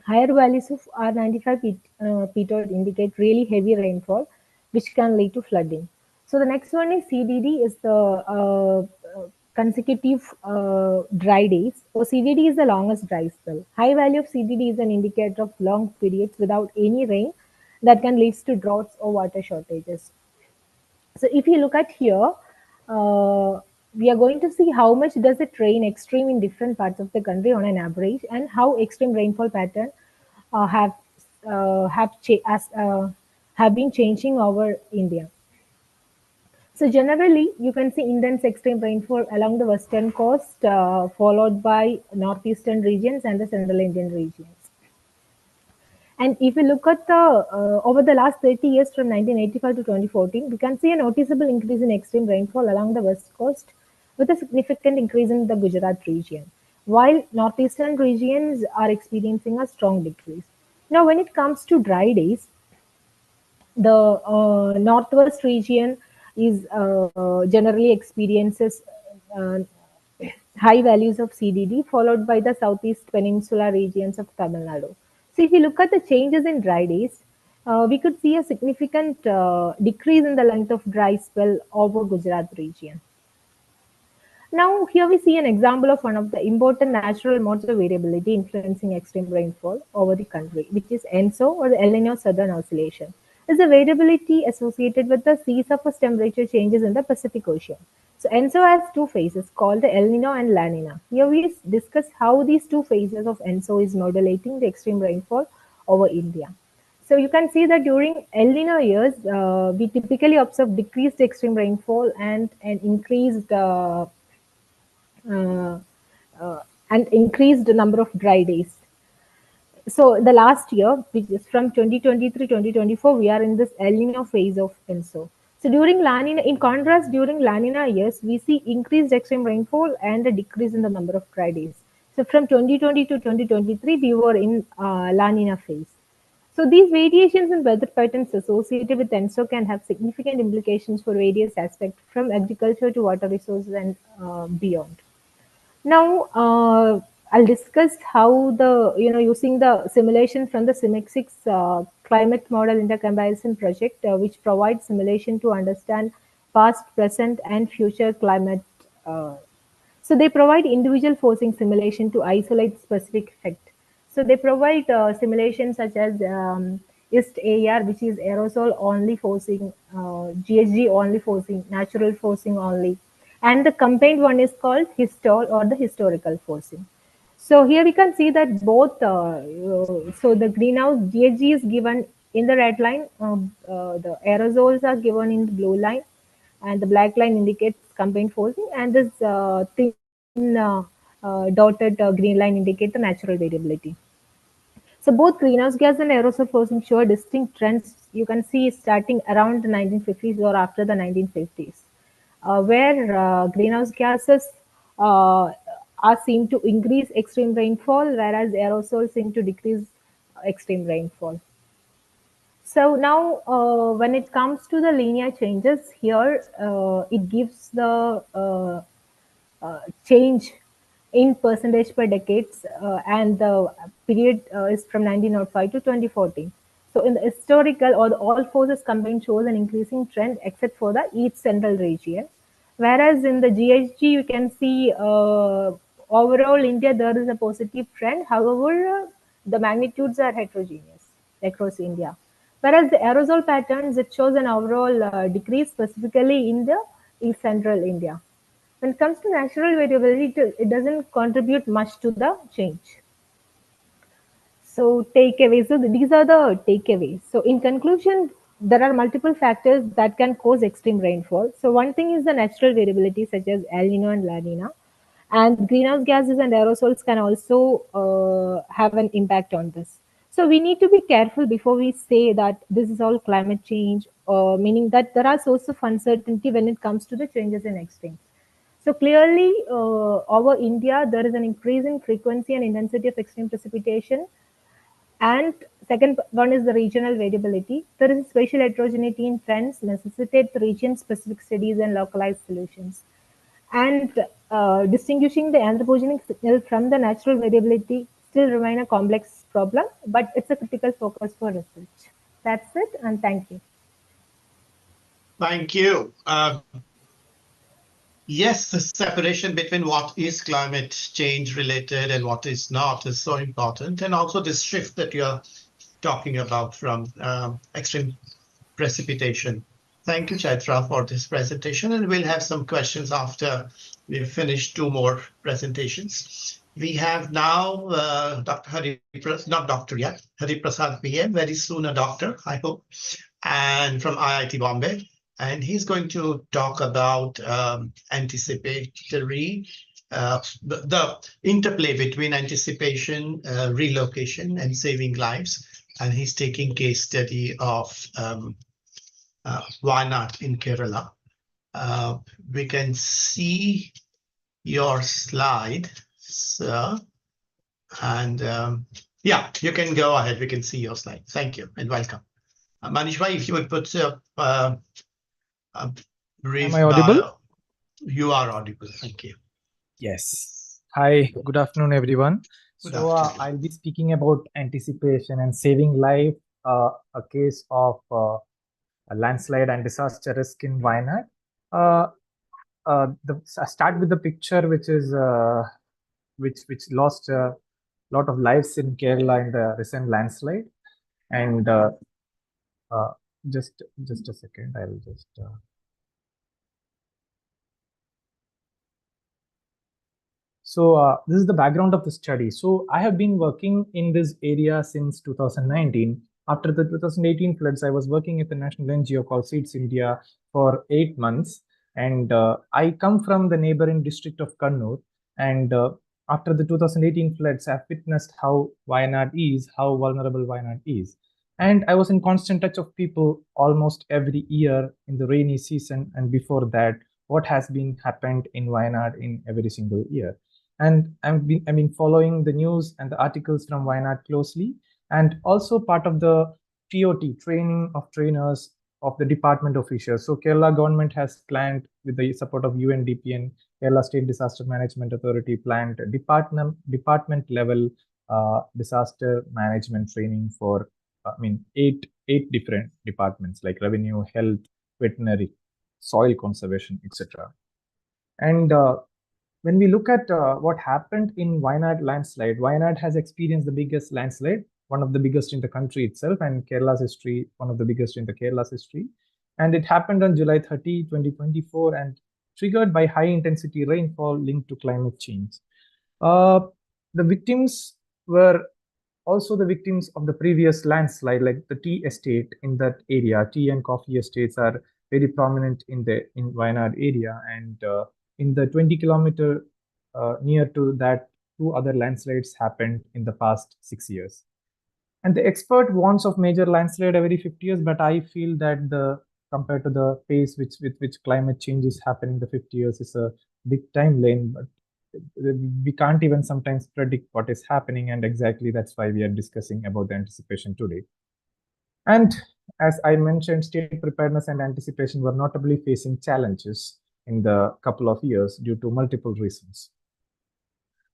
Higher values of R95 P dot indicate really heavy rainfall, which can lead to flooding. So the next one is CDD, is the consecutive dry days. Or CDD is the longest dry spell. High value of CDD is an indicator of long periods without any rain that can lead to droughts or water shortages. So if you look at here, we are going to see how much does it rain extreme in different parts of the country on an average, and how extreme rainfall pattern uh, have have been changing over India. So generally, you can see intense extreme rainfall along the western coast, followed by northeastern regions and the central Indian regions. And if we look at the over the last 30 years from 1985 to 2014, we can see a noticeable increase in extreme rainfall along the west coast with a significant increase in the Gujarat region, while northeastern regions are experiencing a strong decrease. Now, when it comes to dry days, the northwest region is generally experiences uh, high values of CDD, followed by the southeast peninsula regions of Tamil Nadu. So, if you look at the changes in dry days, we could see a significant decrease in the length of dry spell over Gujarat region. Now, here we see an example of one of the important natural modes of variability influencing extreme rainfall over the country, which is ENSO, or the El Nino Southern Oscillation. is a variability associated with the sea surface temperature changes in the Pacific Ocean. So ENSO has two phases called the El Nino and La Nina. Here we discuss how these two phases of ENSO is modulating the extreme rainfall over India. So you can see that during El Nino years, we typically observe decreased extreme rainfall and an increased uh, and increased number of dry days. So the last year, which is from 2023-2024, we are in this El Nino phase of ENSO. So during La Nina, in contrast, during La Nina years, we see increased extreme rainfall and a decrease in the number of dry days. So from 2020 to 2023, we were in La Nina phase. So these variations in weather patterns associated with ENSO can have significant implications for various aspects, from agriculture to water resources and beyond. Now, I'll discuss how using the simulation from the CIMEC-6 climate model intercomparison project, which provides simulation to understand past, present, and future climate. So they provide individual forcing simulation to isolate specific effect. So they provide simulations such as IST AR, which is aerosol only forcing, GHG only forcing, natural forcing only, and the combined one is called HISTOL or the historical forcing. So here we can see that both, so the greenhouse GHG is given in the red line, the aerosols are given in the blue line, and the black line indicates combined forcing, and this thin dotted green line indicate the natural variability. So both greenhouse gas and aerosol forcing show distinct trends. You can see starting around the 1950s or after the 1950s, where greenhouse gases are seen to increase extreme rainfall, whereas aerosols seem to decrease extreme rainfall. So now, when it comes to the linear changes, here it gives the change in percentage per decades, and the period is from 1905 to 2014. So in the historical or the all forces combined shows an increasing trend except for the east central region. Whereas in the GHG, you can see overall India there is a positive trend. However, the magnitudes are heterogeneous across India. Whereas the aerosol patterns, it shows an overall decrease specifically in the east central India. When it comes to natural variability, it doesn't contribute much to the change. So takeaways. So these are the takeaways. So in conclusion, there are multiple factors that can cause extreme rainfall. So one thing is the natural variability such as El Nino and La Nina. And greenhouse gases and aerosols can also have an impact on this. So we need to be careful before we say that this is all climate change, meaning that there are sources of uncertainty when it comes to the changes in extremes. So clearly, over India, there is an increase in frequency and intensity of extreme precipitation. And second one is the regional variability. There is spatial heterogeneity in trends, necessitate region-specific studies and localized solutions. And distinguishing the anthropogenic signal from the natural variability still remain a complex problem, but it's a critical focus for research. That's it, and thank you. Thank you. Yes, the separation between what is climate change related and what is not is so important. And also this shift that you're talking about from extreme precipitation. Thank you, Chaitra, for this presentation. And we'll have some questions after we've finished two more presentations. We have now Dr. Hari, not doctor yet, Hari Prasad PM, very soon a doctor, I hope, and from IIT Bombay. And he's going to talk about anticipatory, the interplay between anticipation, relocation, and saving lives. And he's taking case study of Wayanad in Kerala. We can see your slide, sir. And yeah, you can go ahead. We can see your slide. Thank you and welcome. Manish bhai, if you would put a brief. Am I audible? You are audible. Thank you. Yes. Hi, good afternoon, everyone. Good So afternoon. I'll be speaking about anticipation and saving life, a case of a landslide and disaster risk in Wayanad. I start with the picture, which is which lost a lot of lives in Kerala in the recent landslide, and just a second. I will just. So this is the background of the study. So I have been working in this area since 2019. After the 2018 floods, I was working at the national NGO called Seeds India for 8 months. And I come from the neighboring district of Kannur. And after the 2018 floods, I've witnessed how Wayanad is, how vulnerable Wayanad is. And I was in constant touch of people almost every year in the rainy season. And before that, what has been happened in Wayanad in every single year. And I've been following the news and the articles from Wayanad closely, and also part of the TOT, training of trainers of the department officials. So Kerala government has planned, with the support of UNDP and Kerala State Disaster Management Authority, planned department level disaster management training for eight different departments like revenue, health, veterinary, soil conservation, etc. And when we look at what happened in Wayanad landslide, Wayanad has experienced the biggest landslide, one of the biggest in the country itself, and Kerala's history, one of the biggest in the Kerala's history. And it happened on July 30, 2024, and triggered by high intensity rainfall linked to climate change. The victims were also the victims of the previous landslide, like the tea estate in that area. Tea and coffee estates are very prominent in Wayanad area, and in the 20-kilometer near to that, 2 other landslides happened in the past 6 years. And the expert warns of major landslide every 50 years, but I feel that compared to the pace with which climate change is happening, the 50 years is a big timeline. But we can't even sometimes predict what is happening, and exactly that's why we are discussing about the anticipation today. And as I mentioned, state preparedness and anticipation were notably facing challenges in the couple of years due to multiple reasons.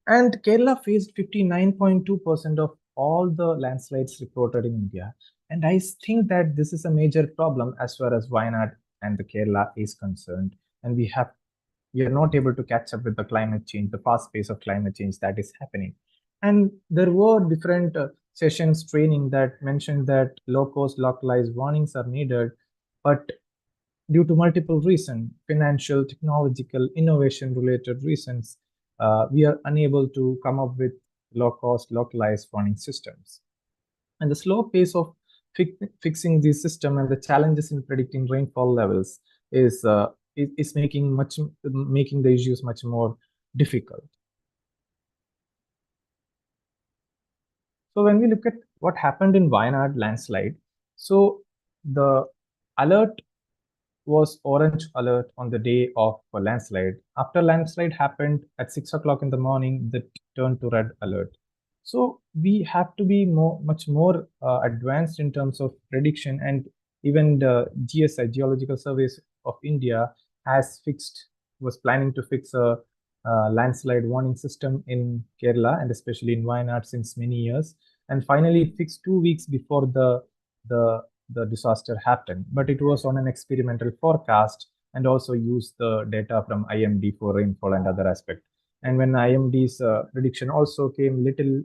And Kerala faced 59.2% of all the landslides reported in India. And I think that this is a major problem as far as Wayanad and the Kerala is concerned. And we are not able to catch up with the climate change, the fast pace of climate change that is happening. And there were different sessions training that mentioned that low-cost localized warnings are needed, but due to multiple reasons, financial, technological, innovation-related reasons, we are unable to come up with low-cost localized warning systems. And the slow pace of fixing the system and the challenges in predicting rainfall levels is making the issues much more difficult. So when we look at what happened in Wayanad landslide, so the alert was orange alert on the day of a landslide. After landslide happened at 6 o'clock in the morning, that turned to red alert. So we have to be much more advanced in terms of prediction, and even the GSI, Geological Surveys of India, was planning to fix a landslide warning system in Kerala and especially in Wayanad since many years. And finally, it fixed 2 weeks before the disaster happened, but it was on an experimental forecast and also used the data from IMD for rainfall and other aspects. And when IMD's prediction also came little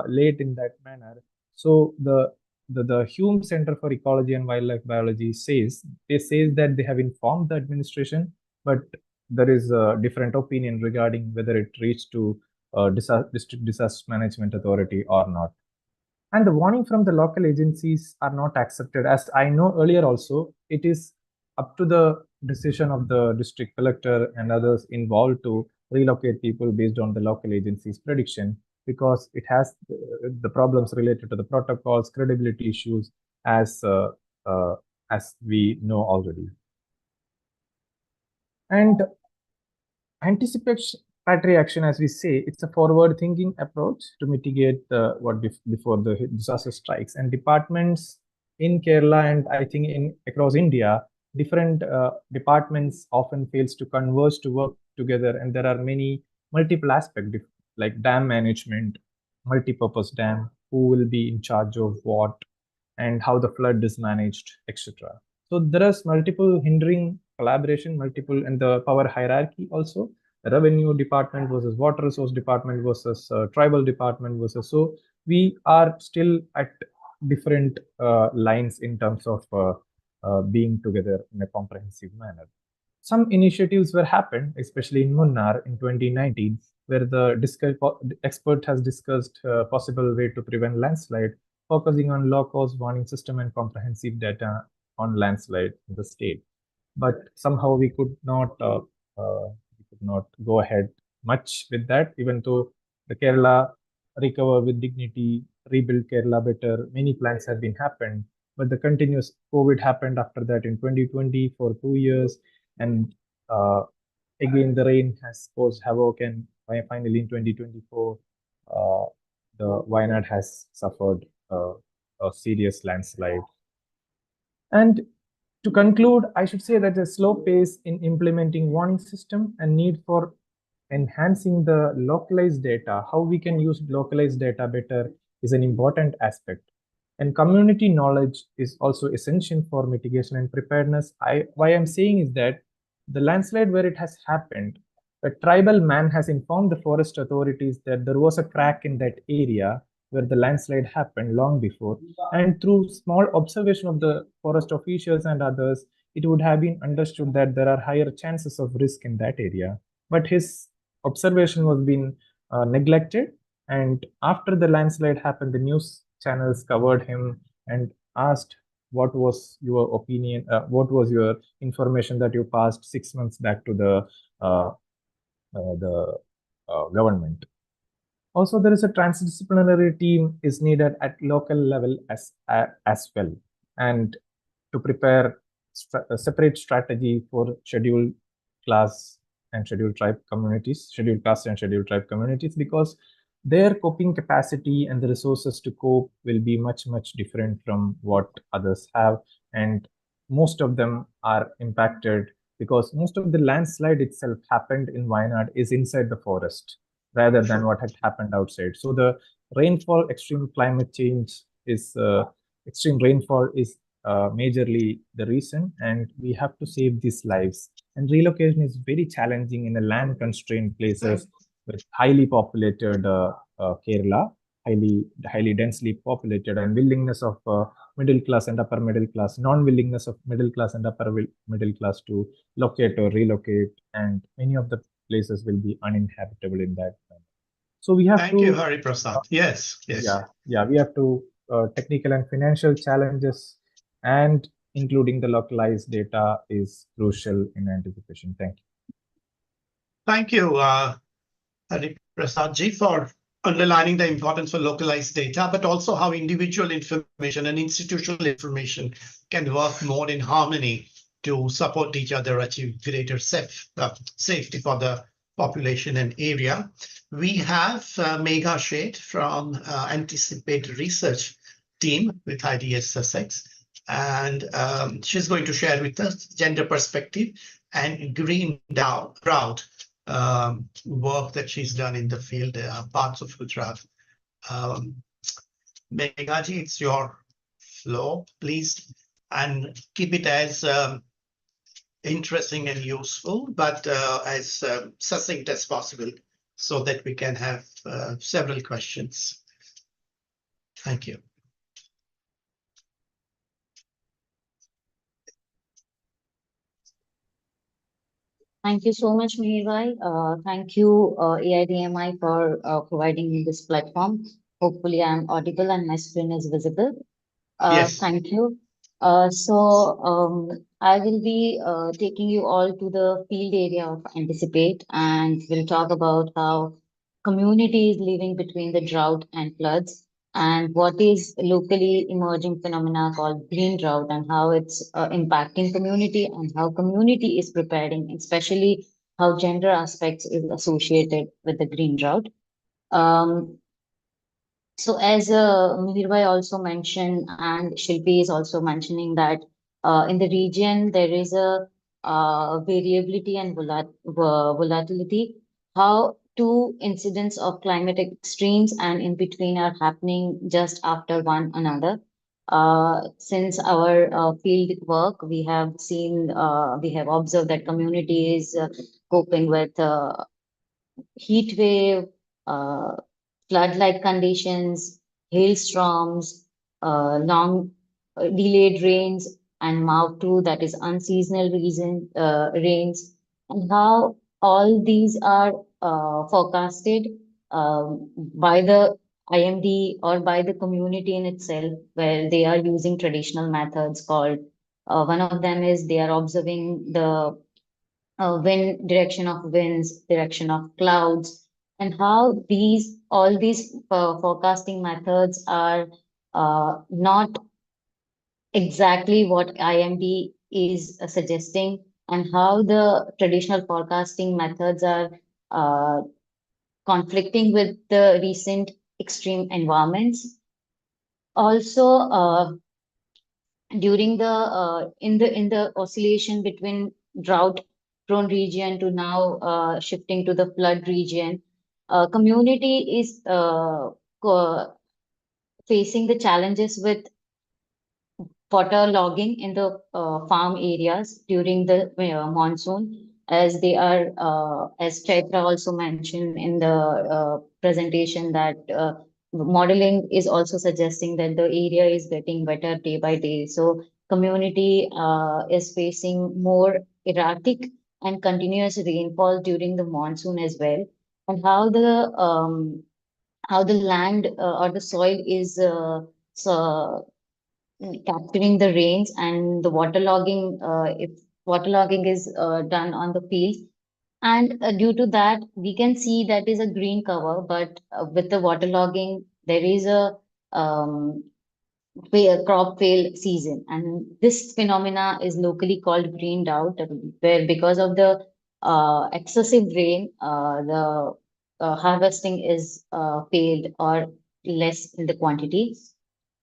late in that manner, so the Hume Center for Ecology and Wildlife Biology says that they have informed the administration, but there is a different opinion regarding whether it reached to District Disaster Management Authority or not. And the warning from the local agencies are not accepted. As I know earlier also, it is up to the decision of the district collector and others involved to relocate people based on the local agency's prediction, because it has the problems related to the protocols, credibility issues, as we know already. And anticipatory action, as we say, it's a forward-thinking approach to mitigate before the disaster strikes. And departments in Kerala and I think across India, different departments often fails to converge to work together, and there are multiple aspects like dam management, multi-purpose dam, who will be in charge of what, and how the flood is managed, etc. So there is multiple hindering collaboration, and the power hierarchy also. Revenue department versus water resource department versus tribal department versus. So we are still at different lines in terms of being together in a comprehensive manner. Some initiatives were happened, especially in Munnar in 2019, where the expert has discussed possible way to prevent landslide, focusing on low-cost warning system and comprehensive data on landslide in the state. But somehow we could not go ahead much with that, even though the Kerala recover with dignity, rebuild Kerala better, many plans have been happened, but the continuous COVID happened after that in 2020 for 2 years, and uh, again the rain has caused havoc, and finally in 2024, uh, the Wayanad has suffered a serious landslide. And to conclude, I should say that the slow pace in implementing warning system and need for enhancing the localized data, how we can use localized data better is an important aspect. And community knowledge is also essential for mitigation and preparedness. Why I'm saying is that the landslide where it has happened, a tribal man has informed the forest authorities that there was a crack in that area where the landslide happened long before. And through small observation of the forest officials and others, it would have been understood that there are higher chances of risk in that area. But his observation was being neglected. And after the landslide happened, the news channels covered him and asked, what was your opinion? What was your information that you passed 6 months back to the government? Also, there is a transdisciplinary team is needed at local level as well, and to prepare a separate strategy for scheduled class and scheduled tribe communities, scheduled caste and scheduled tribe communities, because their coping capacity and the resources to cope will be much different from what others have, and most of them are impacted because most of the landslide itself happened in Wayanad is inside the forest rather than what had happened outside. So the rainfall, extreme climate change is extreme rainfall is majorly the reason, and we have to save these lives. And relocation is very challenging in the land constrained places with highly populated Kerala, highly densely populated, and willingness of middle class and upper middle class, non-willingness of middle class and upper middle class to locate or relocate, and many of the places will be uninhabitable in that manner. So we have Thank you, Hari Prasad. Yes. Yeah, we have to technical and financial challenges, and including the localized data is crucial in anticipation. Thank you. Thank you, Hari Prasad ji, for underlining the importance of localized data, but also how individual information and institutional information can work more in harmony to support each other, achieve greater safety for the population and area. We have Megha Sheth from Anticipatory Research team with IDS Sussex, and she's going to share with us gender perspective and green route work that she's done in the field, parts of Gujarat. Meghaji, it's your floor, please, and keep it as interesting and useful, but as succinct as possible so that we can have several questions. Thank you. Thank you so much, Mihir. Thank you, AIDMI, for providing me this platform. Hopefully, I'm audible and my screen is visible. Yes. Thank you. I will be taking you all to the field area of Anticipate, and we'll talk about how communities living between the drought and floods, and what is locally emerging phenomena called green drought, and how it's impacting community, and how community is preparing, especially how gender aspects is associated with the green drought. So as Mihir also mentioned, and Shilpi is also mentioning that in the region there is a variability and volatility. How two incidents of climatic extremes and in between are happening just after one another. Since our field work, we have seen, we have observed that community is coping with heat wave, flood-like conditions, hailstorms, long delayed rains, and MAV2, that is unseasonal rains, and how all these are forecasted by the IMD or by the community in itself, where they are using traditional methods called, one of them is they are observing the direction of winds, direction of clouds, and how all these forecasting methods are not exactly what IMD is suggesting, and how the traditional forecasting methods are uh, conflicting with the recent extreme environments. Also, during the in the oscillation between drought prone region to now shifting to the flood region, community is facing the challenges with water logging in the farm areas during the monsoon, as they are, as Chaitra also mentioned in the presentation, that modeling is also suggesting that the area is getting better day by day. So community is facing more erratic and continuous rainfall during the monsoon as well, and how the land or the soil is so capturing the rains, and the waterlogging, if waterlogging is done on the field. And due to that, we can see that is a green cover, but with the waterlogging, there is um, a crop fail season. And this phenomena is locally called green drought, where because of the excessive rain, the harvesting is failed or less in the quantity.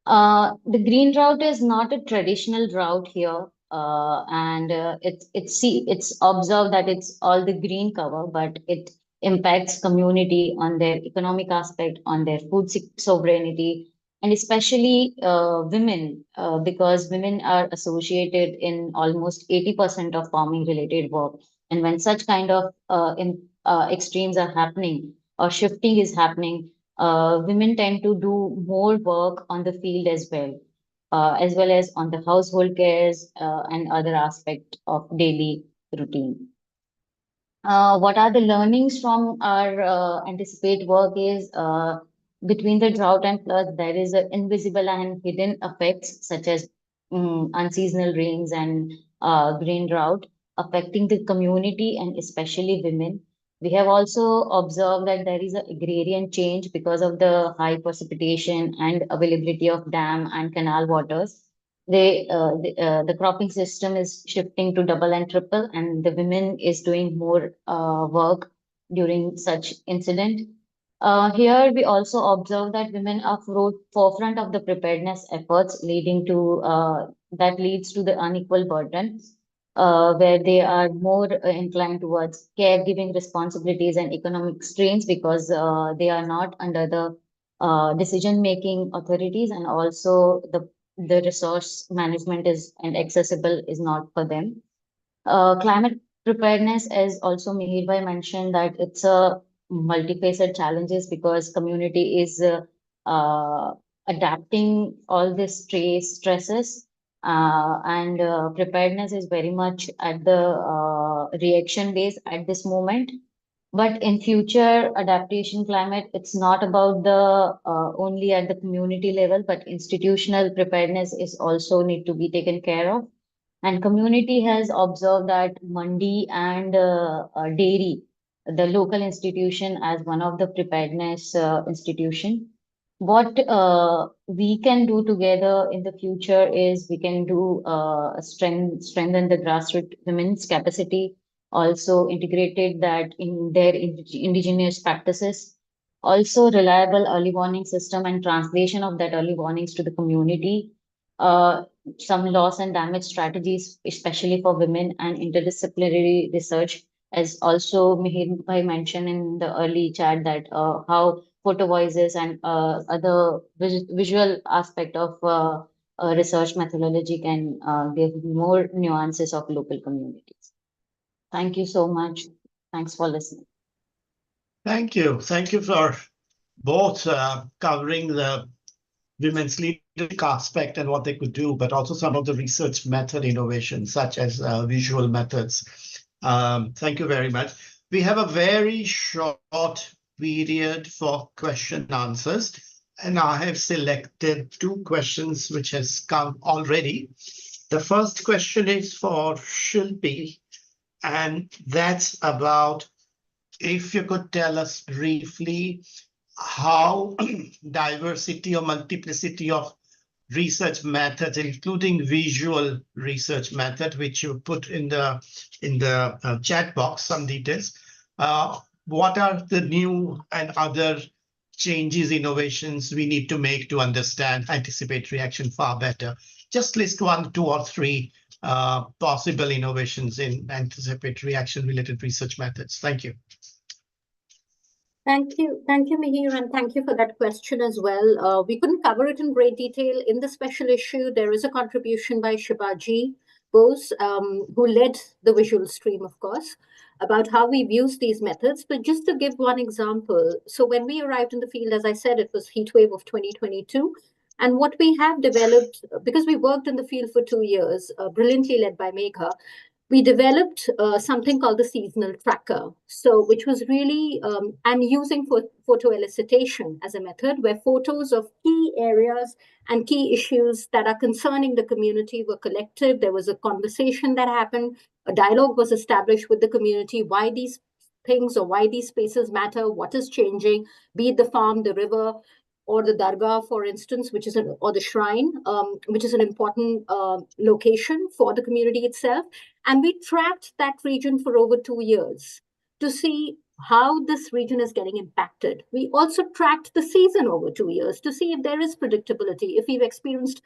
The green drought is not a traditional drought here, and it's observed that it's all the green cover, but it impacts community on their economic aspect, on their food sovereignty, and especially women, because women are associated in almost 80% of farming related work. And when such kind of extremes are happening or shifting is happening, women tend to do more work on the field as well as on the household cares and other aspect of daily routine. What are the learnings from our anticipate work is, between the drought and floods, there is invisible and hidden effects such as unseasonal rains and green drought affecting the community and especially women. We have also observed that there is an agrarian change because of the high precipitation and availability of dam and canal waters. The cropping system is shifting to double and triple, and the women is doing more work during such incident. Here we also observe that women are forefront of the preparedness efforts, leading to that leads to the unequal burden, where they are more inclined towards caregiving responsibilities and economic strains, because they are not under the decision-making authorities, and also the resource management is and accessible is not for them. Climate preparedness, as also Mihirbai mentioned, that it's a multifaceted challenges, because community is adapting all these stresses, and preparedness is very much at the reaction base at this moment. But in future adaptation climate, it's not about the only at the community level, but institutional preparedness is also need to be taken care of. And community has observed that mandi and dairy, the local institution, as one of the preparedness institution. What we can do together in the future is we can do strengthen the grassroots women's capacity, also integrated that in their indigenous practices, also reliable early warning system and translation of that early warnings to the community, some loss and damage strategies, especially for women, and interdisciplinary research, as also Mihir Bhai mentioned in the early chat, that how photo voices and other visual aspect of research methodology can give more nuances of local communities. Thank you so much. Thanks for listening. Thank you. Thank you for both covering the women's leadership aspect and what they could do, but also some of the research method innovations, such as visual methods. Thank you very much. We have a very short period for question and answers, and I have selected 2 questions which has come already. The first question is for Shilpi, and that's about if you could tell us briefly how diversity or multiplicity of research methods, including visual research method, which you put in the chat box, some details. What are the new and other changes, innovations we need to make to understand anticipatory action far better? Just list 1, 2, or 3 possible innovations in anticipatory action related research methods. Thank you. Thank you, Mihir, and thank you for that question as well. We couldn't cover it in great detail. In the special issue, there is a contribution by Shibaji Bose, who led the visual stream, of course, about how we've used these methods. But just to give one example, so when we arrived in the field, as I said, it was heatwave of 2022. And what we have developed, because we worked in the field for 2 years, brilliantly led by Megha, we developed something called the seasonal tracker, so which was really and using photo elicitation as a method, where photos of key areas and key issues that are concerning the community were collected. There was a conversation that happened, a dialogue was established with the community, why these things or why these spaces matter, what is changing, be it the farm, the river, or the dargah, for instance, which is or the shrine, which is an important location for the community itself. And we tracked that region for over 2 years to see how this region is getting impacted. We also tracked the season over 2 years to see if there is predictability. If we've experienced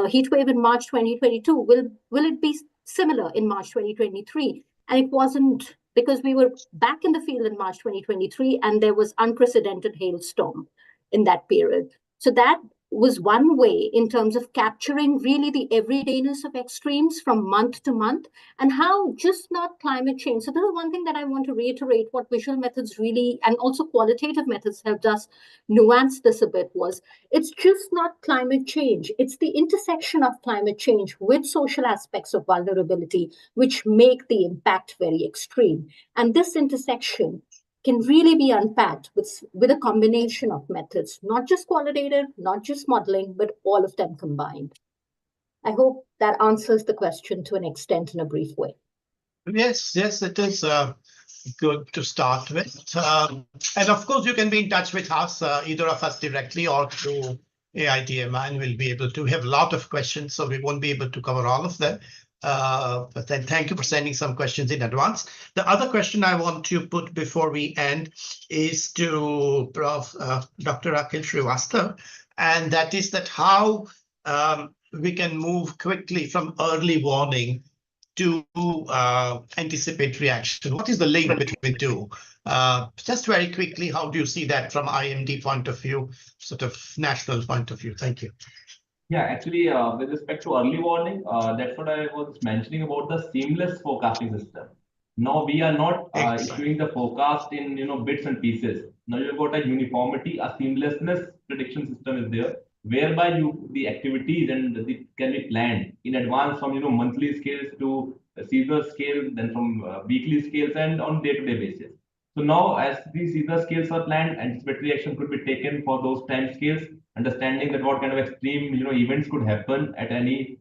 heat wave in March 2022, will it be similar in March 2023? And it wasn't, because we were back in the field in March 2023 and there was unprecedented hailstorm in that period. So that was one way in terms of capturing really the everydayness of extremes from month to month, and how just not climate change. So this is one thing that I want to reiterate, what visual methods really, and also qualitative methods helped us nuance this a bit, was it's just not climate change. It's the intersection of climate change with social aspects of vulnerability, which make the impact very extreme. And this intersection can really be unpacked with a combination of methods, not just qualitative, not just modeling, but all of them combined. I hope that answers the question to an extent in a brief way. Yes, it is good to start with. And of course, you can be in touch with us, either of us directly or through AIDMI, and we'll be able to have a lot of questions, so we won't be able to cover all of them. But then thank you for sending some questions in advance. The other question I want to put before we end is to Dr. Akhil Srivastava, and that is that how we can move quickly from early warning to anticipatory action. What is the link between the 2? Just very quickly, how do you see that from IMD point of view, sort of national point of view? Thank you. Yeah, actually, with respect to early warning, that's what I was mentioning about the seamless forecasting system. Now we are not issuing the forecast in bits and pieces. Now you've got a uniformity, a seamlessness prediction system is there, whereby the activities and can be planned in advance from monthly scales to seasonal scales, then from weekly scales and on day-to-day basis. So now, as these seasonal scales are planned, anticipatory action could be taken for those time scales, understanding that what kind of extreme events could happen at any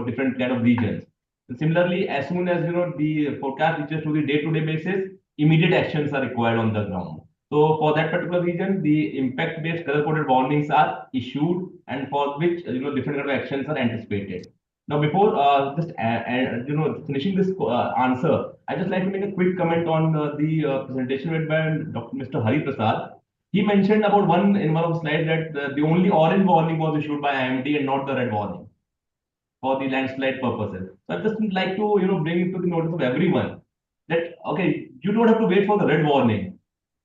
different kind of regions. And similarly, as soon as the forecast reaches to the day-to-day basis, immediate actions are required on the ground. So for that particular region, the impact-based color-coded warnings are issued, and for which different kind of actions are anticipated. Now, before just finishing this answer, I just like to make a quick comment on the presentation made by Mr. Hari Prasad. He mentioned about in one of the slides that the only orange warning was issued by IMD and not the red warning for the landslide purposes. So I just like to bring it to the notice of everyone that okay, you don't have to wait for the red warning.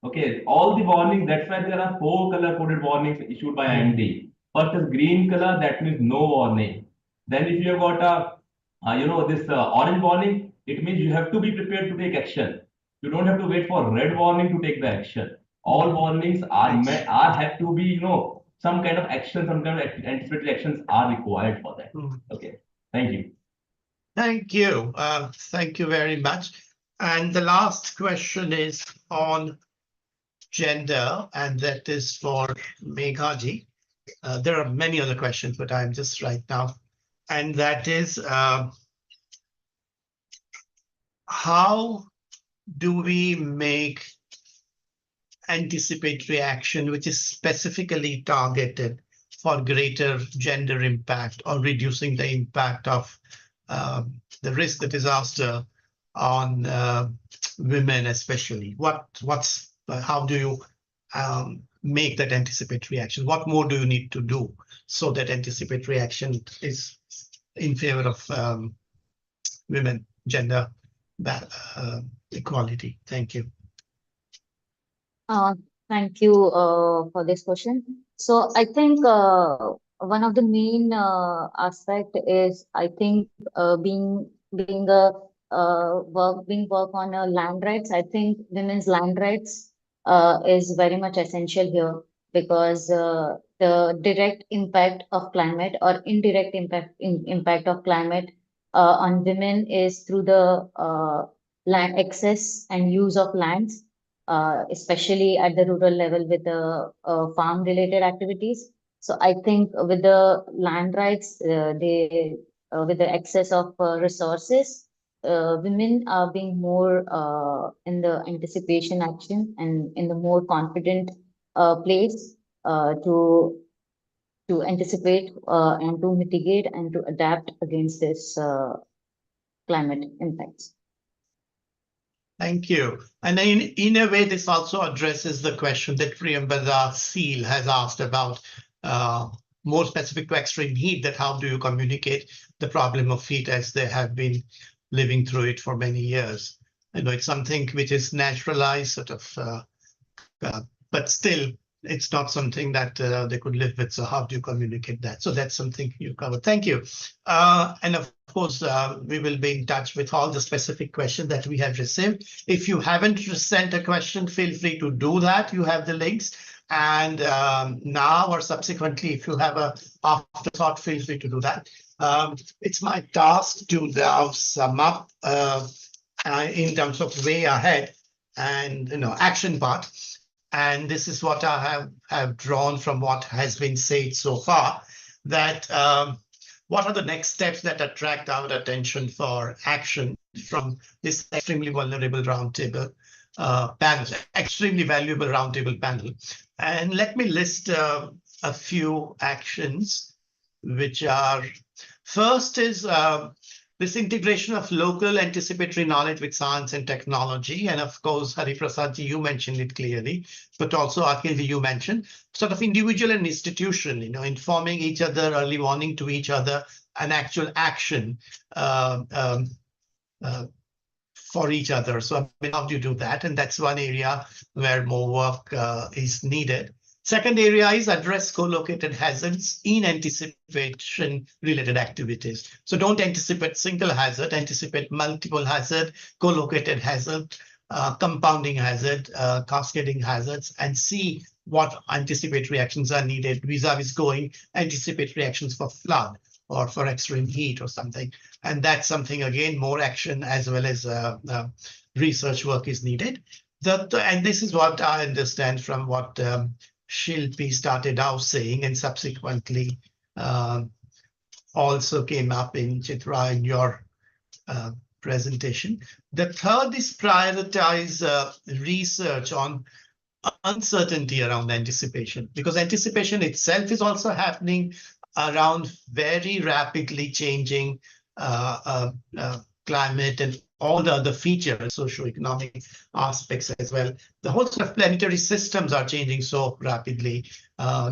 Okay, all the warnings. That's why there are 4 color-coded warnings issued by IMD. First is green color, that means no warning. Then if you have got a this orange warning, it means you have to be prepared to take action. You don't have to wait for red warning to take the action. All warnings have to be some kind of action, some kind of anticipatory actions are required for that. Okay, thank you. Thank you. Thank you very much. And the last question is on gender, and that is for Meghaji. There are many other questions, but I'm just right now. And that is, how do we make anticipatory action which is specifically targeted for greater gender impact or reducing the impact of the risk, the disaster on women especially? How do you make that anticipatory action? What more do you need to do so that anticipatory action is in favor of women, gender equality? Thank you. Thank you for this question. So I think one of the main aspect is, I think, being work on land rights. I think women's land rights is very much essential here, because the direct impact of climate or indirect impact of climate on women is through the land access and use of lands, especially at the rural level with the farm related activities. So I think with the land rights, with the access of resources, women are being more in the anticipation action and in the more confident place to anticipate and to mitigate and to adapt against this climate impacts. Thank you. And in a way, this also addresses the question that Priyambada Seal has asked about, more specific to extreme heat, that how do you communicate the problem of heat as they have been living through it for many years? I know it's something which is naturalized, sort of, but still, it's not something that they could live with. So how do you communicate that? So that's something you covered. Thank you. And of course, we will be in touch with all the specific questions that we have received. If you haven't sent a question, feel free to do that. You have the links. And now or subsequently, if you have a afterthought, feel free to do that. It's my task to now sum up in terms of way ahead and action part. And this is what I have drawn from what has been said so far, that what are the next steps that attract our attention for action from this extremely vulnerable roundtable panel, extremely valuable roundtable panel. And let me list a few actions, which are, first is this integration of local anticipatory knowledge with science and technology. And of course, Hari Prasad ji, you mentioned it clearly, but also Akhil, you mentioned sort of individual and institution, informing each other, early warning to each other, an actual action for each other. So how do you do that? And that's one area where more work is needed. Second area is address co-located hazards in anticipation related activities. So don't anticipate single hazard, anticipate multiple hazard, co-located hazard, compounding hazard, cascading hazards, and see what anticipatory actions are needed vis-a-vis going anticipatory actions for flood or for extreme heat or something. And that's something, again, more action as well as research work is needed. And this is what I understand from what Shilpi started out saying, and subsequently also came up in Chitra in your presentation. The third is prioritize research on uncertainty around anticipation, because anticipation itself is also happening around very rapidly changing climate and all the other features, socioeconomic aspects as well. The whole sort of planetary systems are changing so rapidly,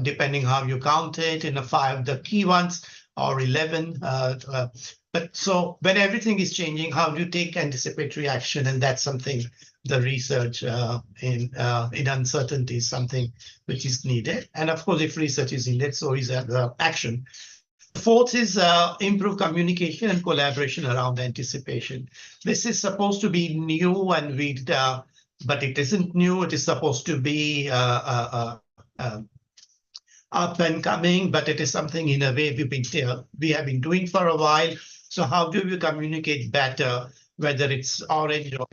depending how you count it, in 5, the key ones, or 11. But so when everything is changing, how do you take anticipatory action? And that's something the research in uncertainty is something which is needed. And of course, if research is needed, so is action. Fourth is improve communication and collaboration around anticipation. This is supposed to be new, and but it isn't new. It is supposed to be up and coming, but it is something in a way we have been doing for a while. So how do we communicate better, whether it's orange or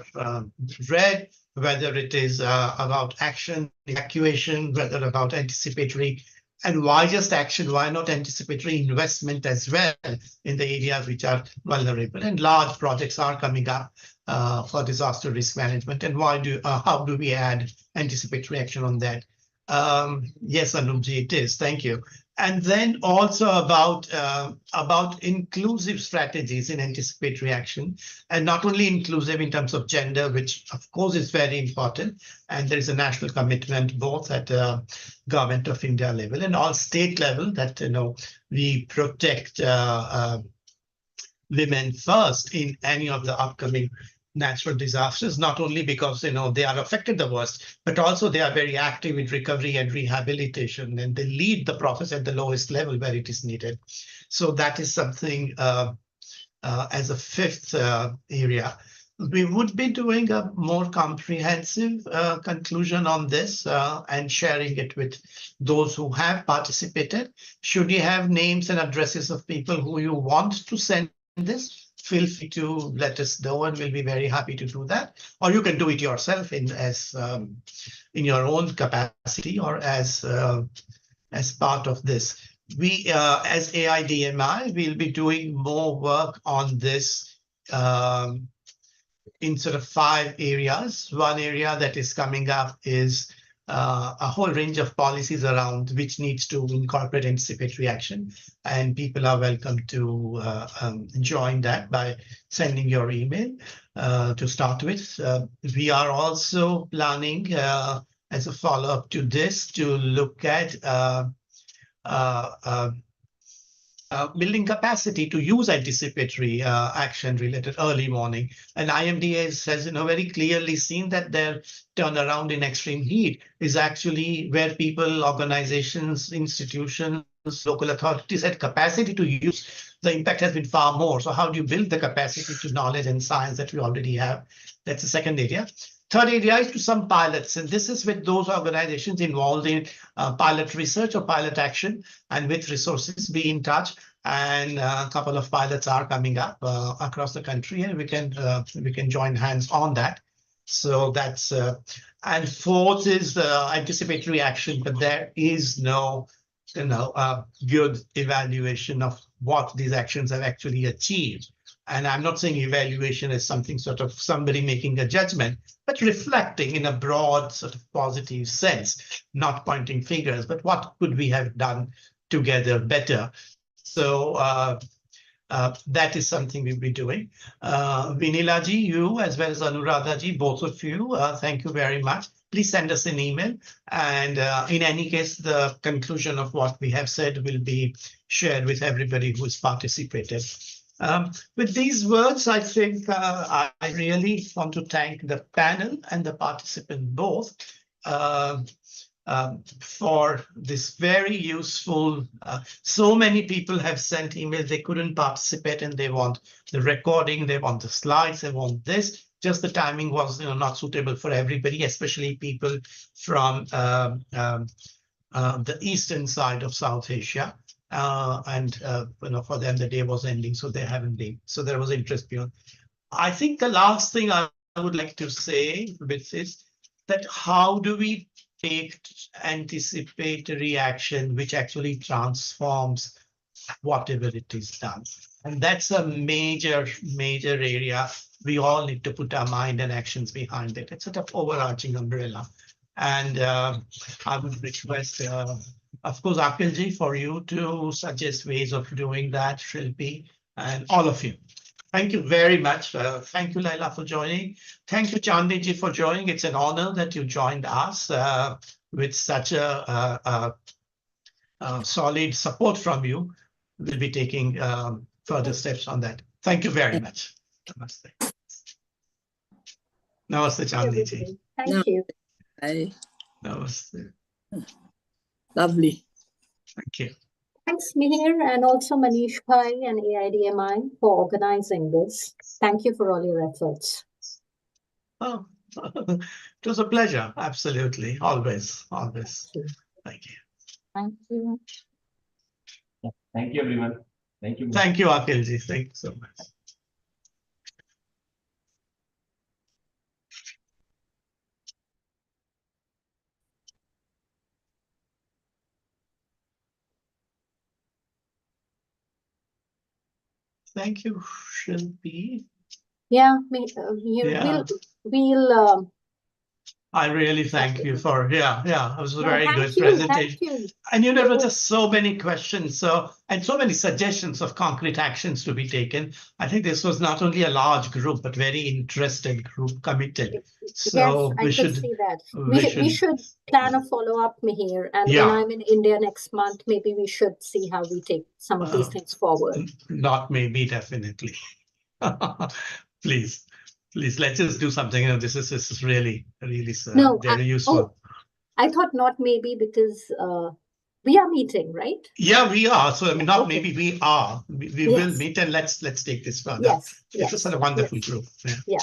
red, whether it is about action, evacuation, whether about anticipatory, and why just action? Why not anticipatory investment as well in the areas which are vulnerable? And large projects are coming up for disaster risk management. And how do we add anticipatory action on that? Yes, Anupji, it is. Thank you. And then also about inclusive strategies in anticipatory action, and not only inclusive in terms of gender, which of course is very important. And there is a national commitment both at Government of India level and all state level that we protect women first in any of the upcoming natural disasters, not only because they are affected the worst, but also they are very active in recovery and rehabilitation, and they lead the process at the lowest level where it is needed. So that is something as a fifth area. We would be doing a more comprehensive conclusion on this and sharing it with those who have participated. Should you have names and addresses of people who you want to send this, feel free to let us know, and we'll be very happy to do that. Or you can do it yourself in your own capacity or as part of this. We, as AIDMI, will be doing more work on this in sort of 5 areas. One area that is coming up is a whole range of policies around which needs to incorporate anticipatory action, and people are welcome to join that by sending your email to start with. We are also planning as a follow-up to this to look at building capacity to use anticipatory action related early warning. And IMD has very clearly seen that their turnaround in extreme heat is actually where people, organizations, institutions, local authorities had capacity to use. The impact has been far more. So how do you build the capacity to knowledge and science that we already have? That's the second area. Third area is to some pilots, and this is with those organizations involved in pilot research or pilot action, and with resources, be in touch. And a couple of pilots are coming up across the country, and we can join hands on that. So that's and fourth is anticipatory action, but there is no good evaluation of what these actions have actually achieved. And I'm not saying evaluation is something sort of somebody making a judgment, but reflecting in a broad sort of positive sense, not pointing fingers, but what could we have done together better? So that is something we'll be doing. Vinilaji, you as well as Anuradhaji, both of you, thank you very much. Please send us an email. And in any case, the conclusion of what we have said will be shared with everybody who has participated. With these words, I think I really want to thank the panel and the participants both for this very useful. So many people have sent emails, they couldn't participate and they want the recording, they want the slides, they want this. Just the timing was not suitable for everybody, especially people from the eastern side of South Asia. And for them the day was ending, so they haven't been. So there was interest beyond. I think the last thing I would like to say with this, that how do we take anticipatory action which actually transforms whatever it is done? And that's a major area. We all need to put our mind and actions behind it. It's sort of overarching umbrella. And I would request, of course, Akilji, for you to suggest ways of doing that, Shilpi, and all of you. Thank you very much. Thank you, Laila, for joining. Thank you, Chandiji, for joining. It's an honor that you joined us with such a solid support from you. We'll be taking further steps on that. Thank you very much. Namaste. Namaste, Chandiji. Thank you. Hi. Namaste. Lovely. Thank you. Thanks, Mihir, and also Manish Bhai and AIDMI for organizing this. Thank you for all your efforts. Oh, it was a pleasure. Absolutely. Always. Thank you. Thank you. Thank you, everyone. Thank you. Thank you, Akhilji. Thank you so much. Thank you, Shilpi. Yeah, Yeah. we'll I really thank you for, it was a very good thank presentation. you. And there were just so many questions, and so many suggestions of concrete actions to be taken. I think this was not only a large group, but very interested group, committed. So yes, I could see that. We should plan a follow-up, Mihir, and when I'm in India next month, maybe we should see how we take some of these things forward. Not maybe, definitely. Please, let's just do something. This is really very useful. I thought not maybe because we are meeting, right? Yeah, we are. So not maybe, we are. We will meet, and let's take this further. Yes. It's just a wonderful group. Yeah.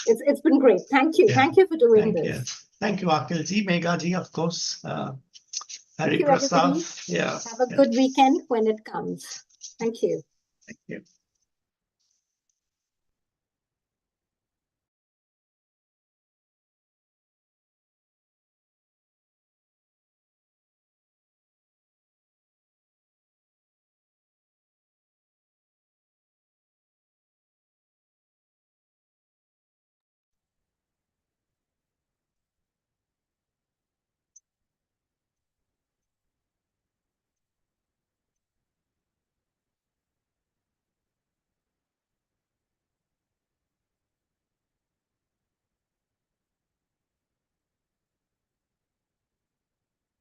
It's been great. Thank you. Thank you for doing this. Thank you, Akhilji, Meghaji, of course. Thank you, everybody. Yeah. Have a good weekend when it comes. Thank you. Thank you.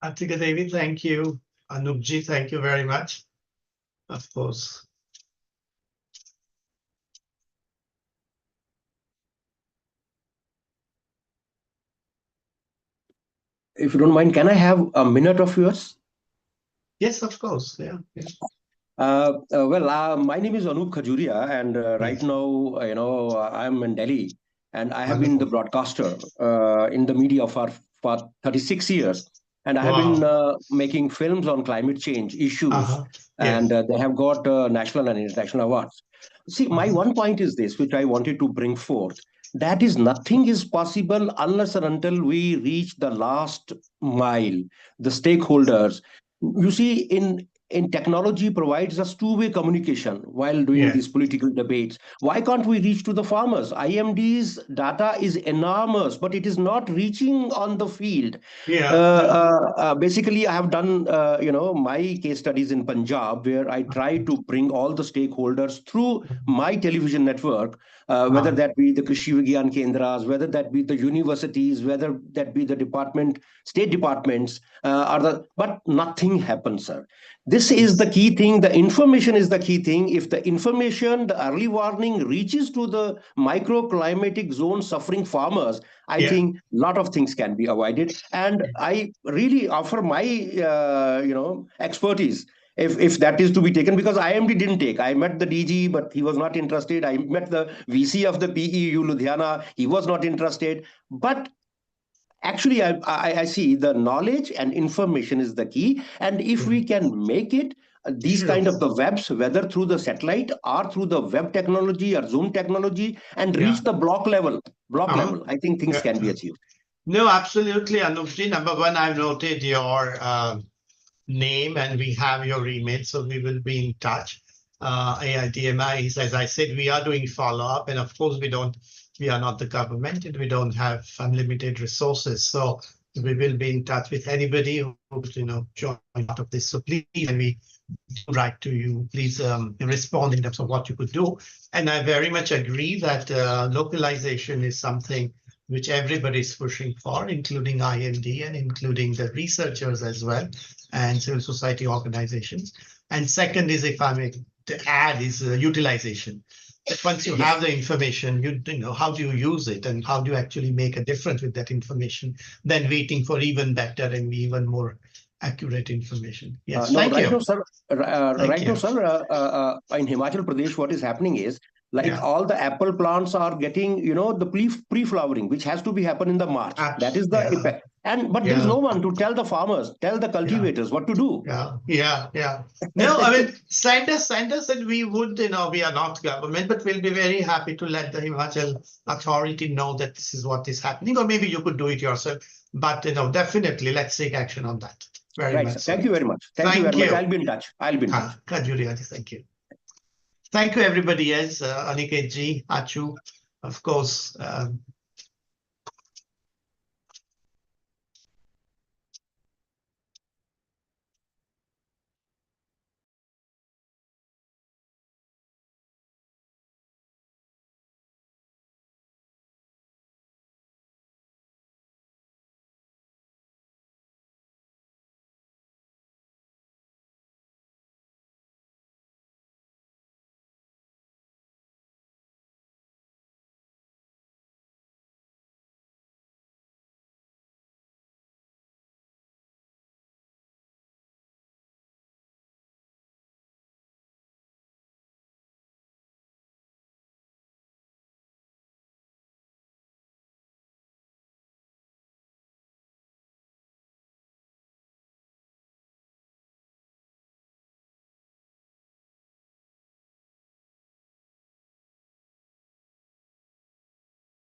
Atika Devi, thank you. Anupji, thank you very much. Of course. If you don't mind, can I have a minute of yours? Yes, of course. Yeah. My name is Anup Khajuria, and right now, I'm in Delhi, and I have been the broadcaster in the media for 36 years. And I have been making films on climate change issues, and they have got national and international awards. See, my one point is this, which I wanted to bring forth. That is, nothing is possible unless and until we reach the last mile, the stakeholders. You see, in technology provides us two-way communication while doing these political debates. Why can't we reach to the farmers? IMD's data is enormous, but it is not reaching on the field. Basically, I have done, my case studies in Punjab, where I try to bring all the stakeholders through my television network, whether that be the Krishi Vigyan Kendras, whether that be the universities, whether that be the state departments, but nothing happens, sir. This is the key thing. The information is the key thing. If the information, the early warning reaches to the microclimatic zone suffering farmers, I think a lot of things can be avoided. And I really offer my, expertise if that is to be taken, because IMD didn't take. I met the DG, but he was not interested. I met the VC of the PEU Ludhiana. He was not interested. But actually, I see the knowledge and information is the key. And if we can make it, these kind of the webs, whether through the satellite or through the web technology or Zoom technology, and reach the block level, I think things can be achieved. No, absolutely, Anupji. Number one, I've noted your name and we have your email, so we will be in touch. AIDMI, as I said, we are doing follow-up, and of course we are not the government and we don't have unlimited resources. So we will be in touch with anybody who join out of this. So please, when we write to you, please respond in terms of what you could do. And I very much agree that localization is something which everybody is pushing for, including IMD and including the researchers as well, and civil society organizations. And second is, if I may to add, is utilization. That once you have the information, how do you use it and how do you actually make a difference with that information, than waiting for even better and even more accurate information. Yes, Right now, sir, in Himachal Pradesh, what is happening is Like all the apple plants are getting, the pre-flowering, which has to be happen in the March. That is the effect. But there is no one to tell the farmers, tell the cultivators what to do. No, I mean, send us, and we would, we are not government, but we'll be very happy to let the Himachal authority know that this is what is happening, or maybe you could do it yourself. But, definitely let's take action on that. Very much. Thank you very much. Thank you very much. I'll be in touch. Thank you. Thank you, everybody else, Aniket ji, Achu, of course,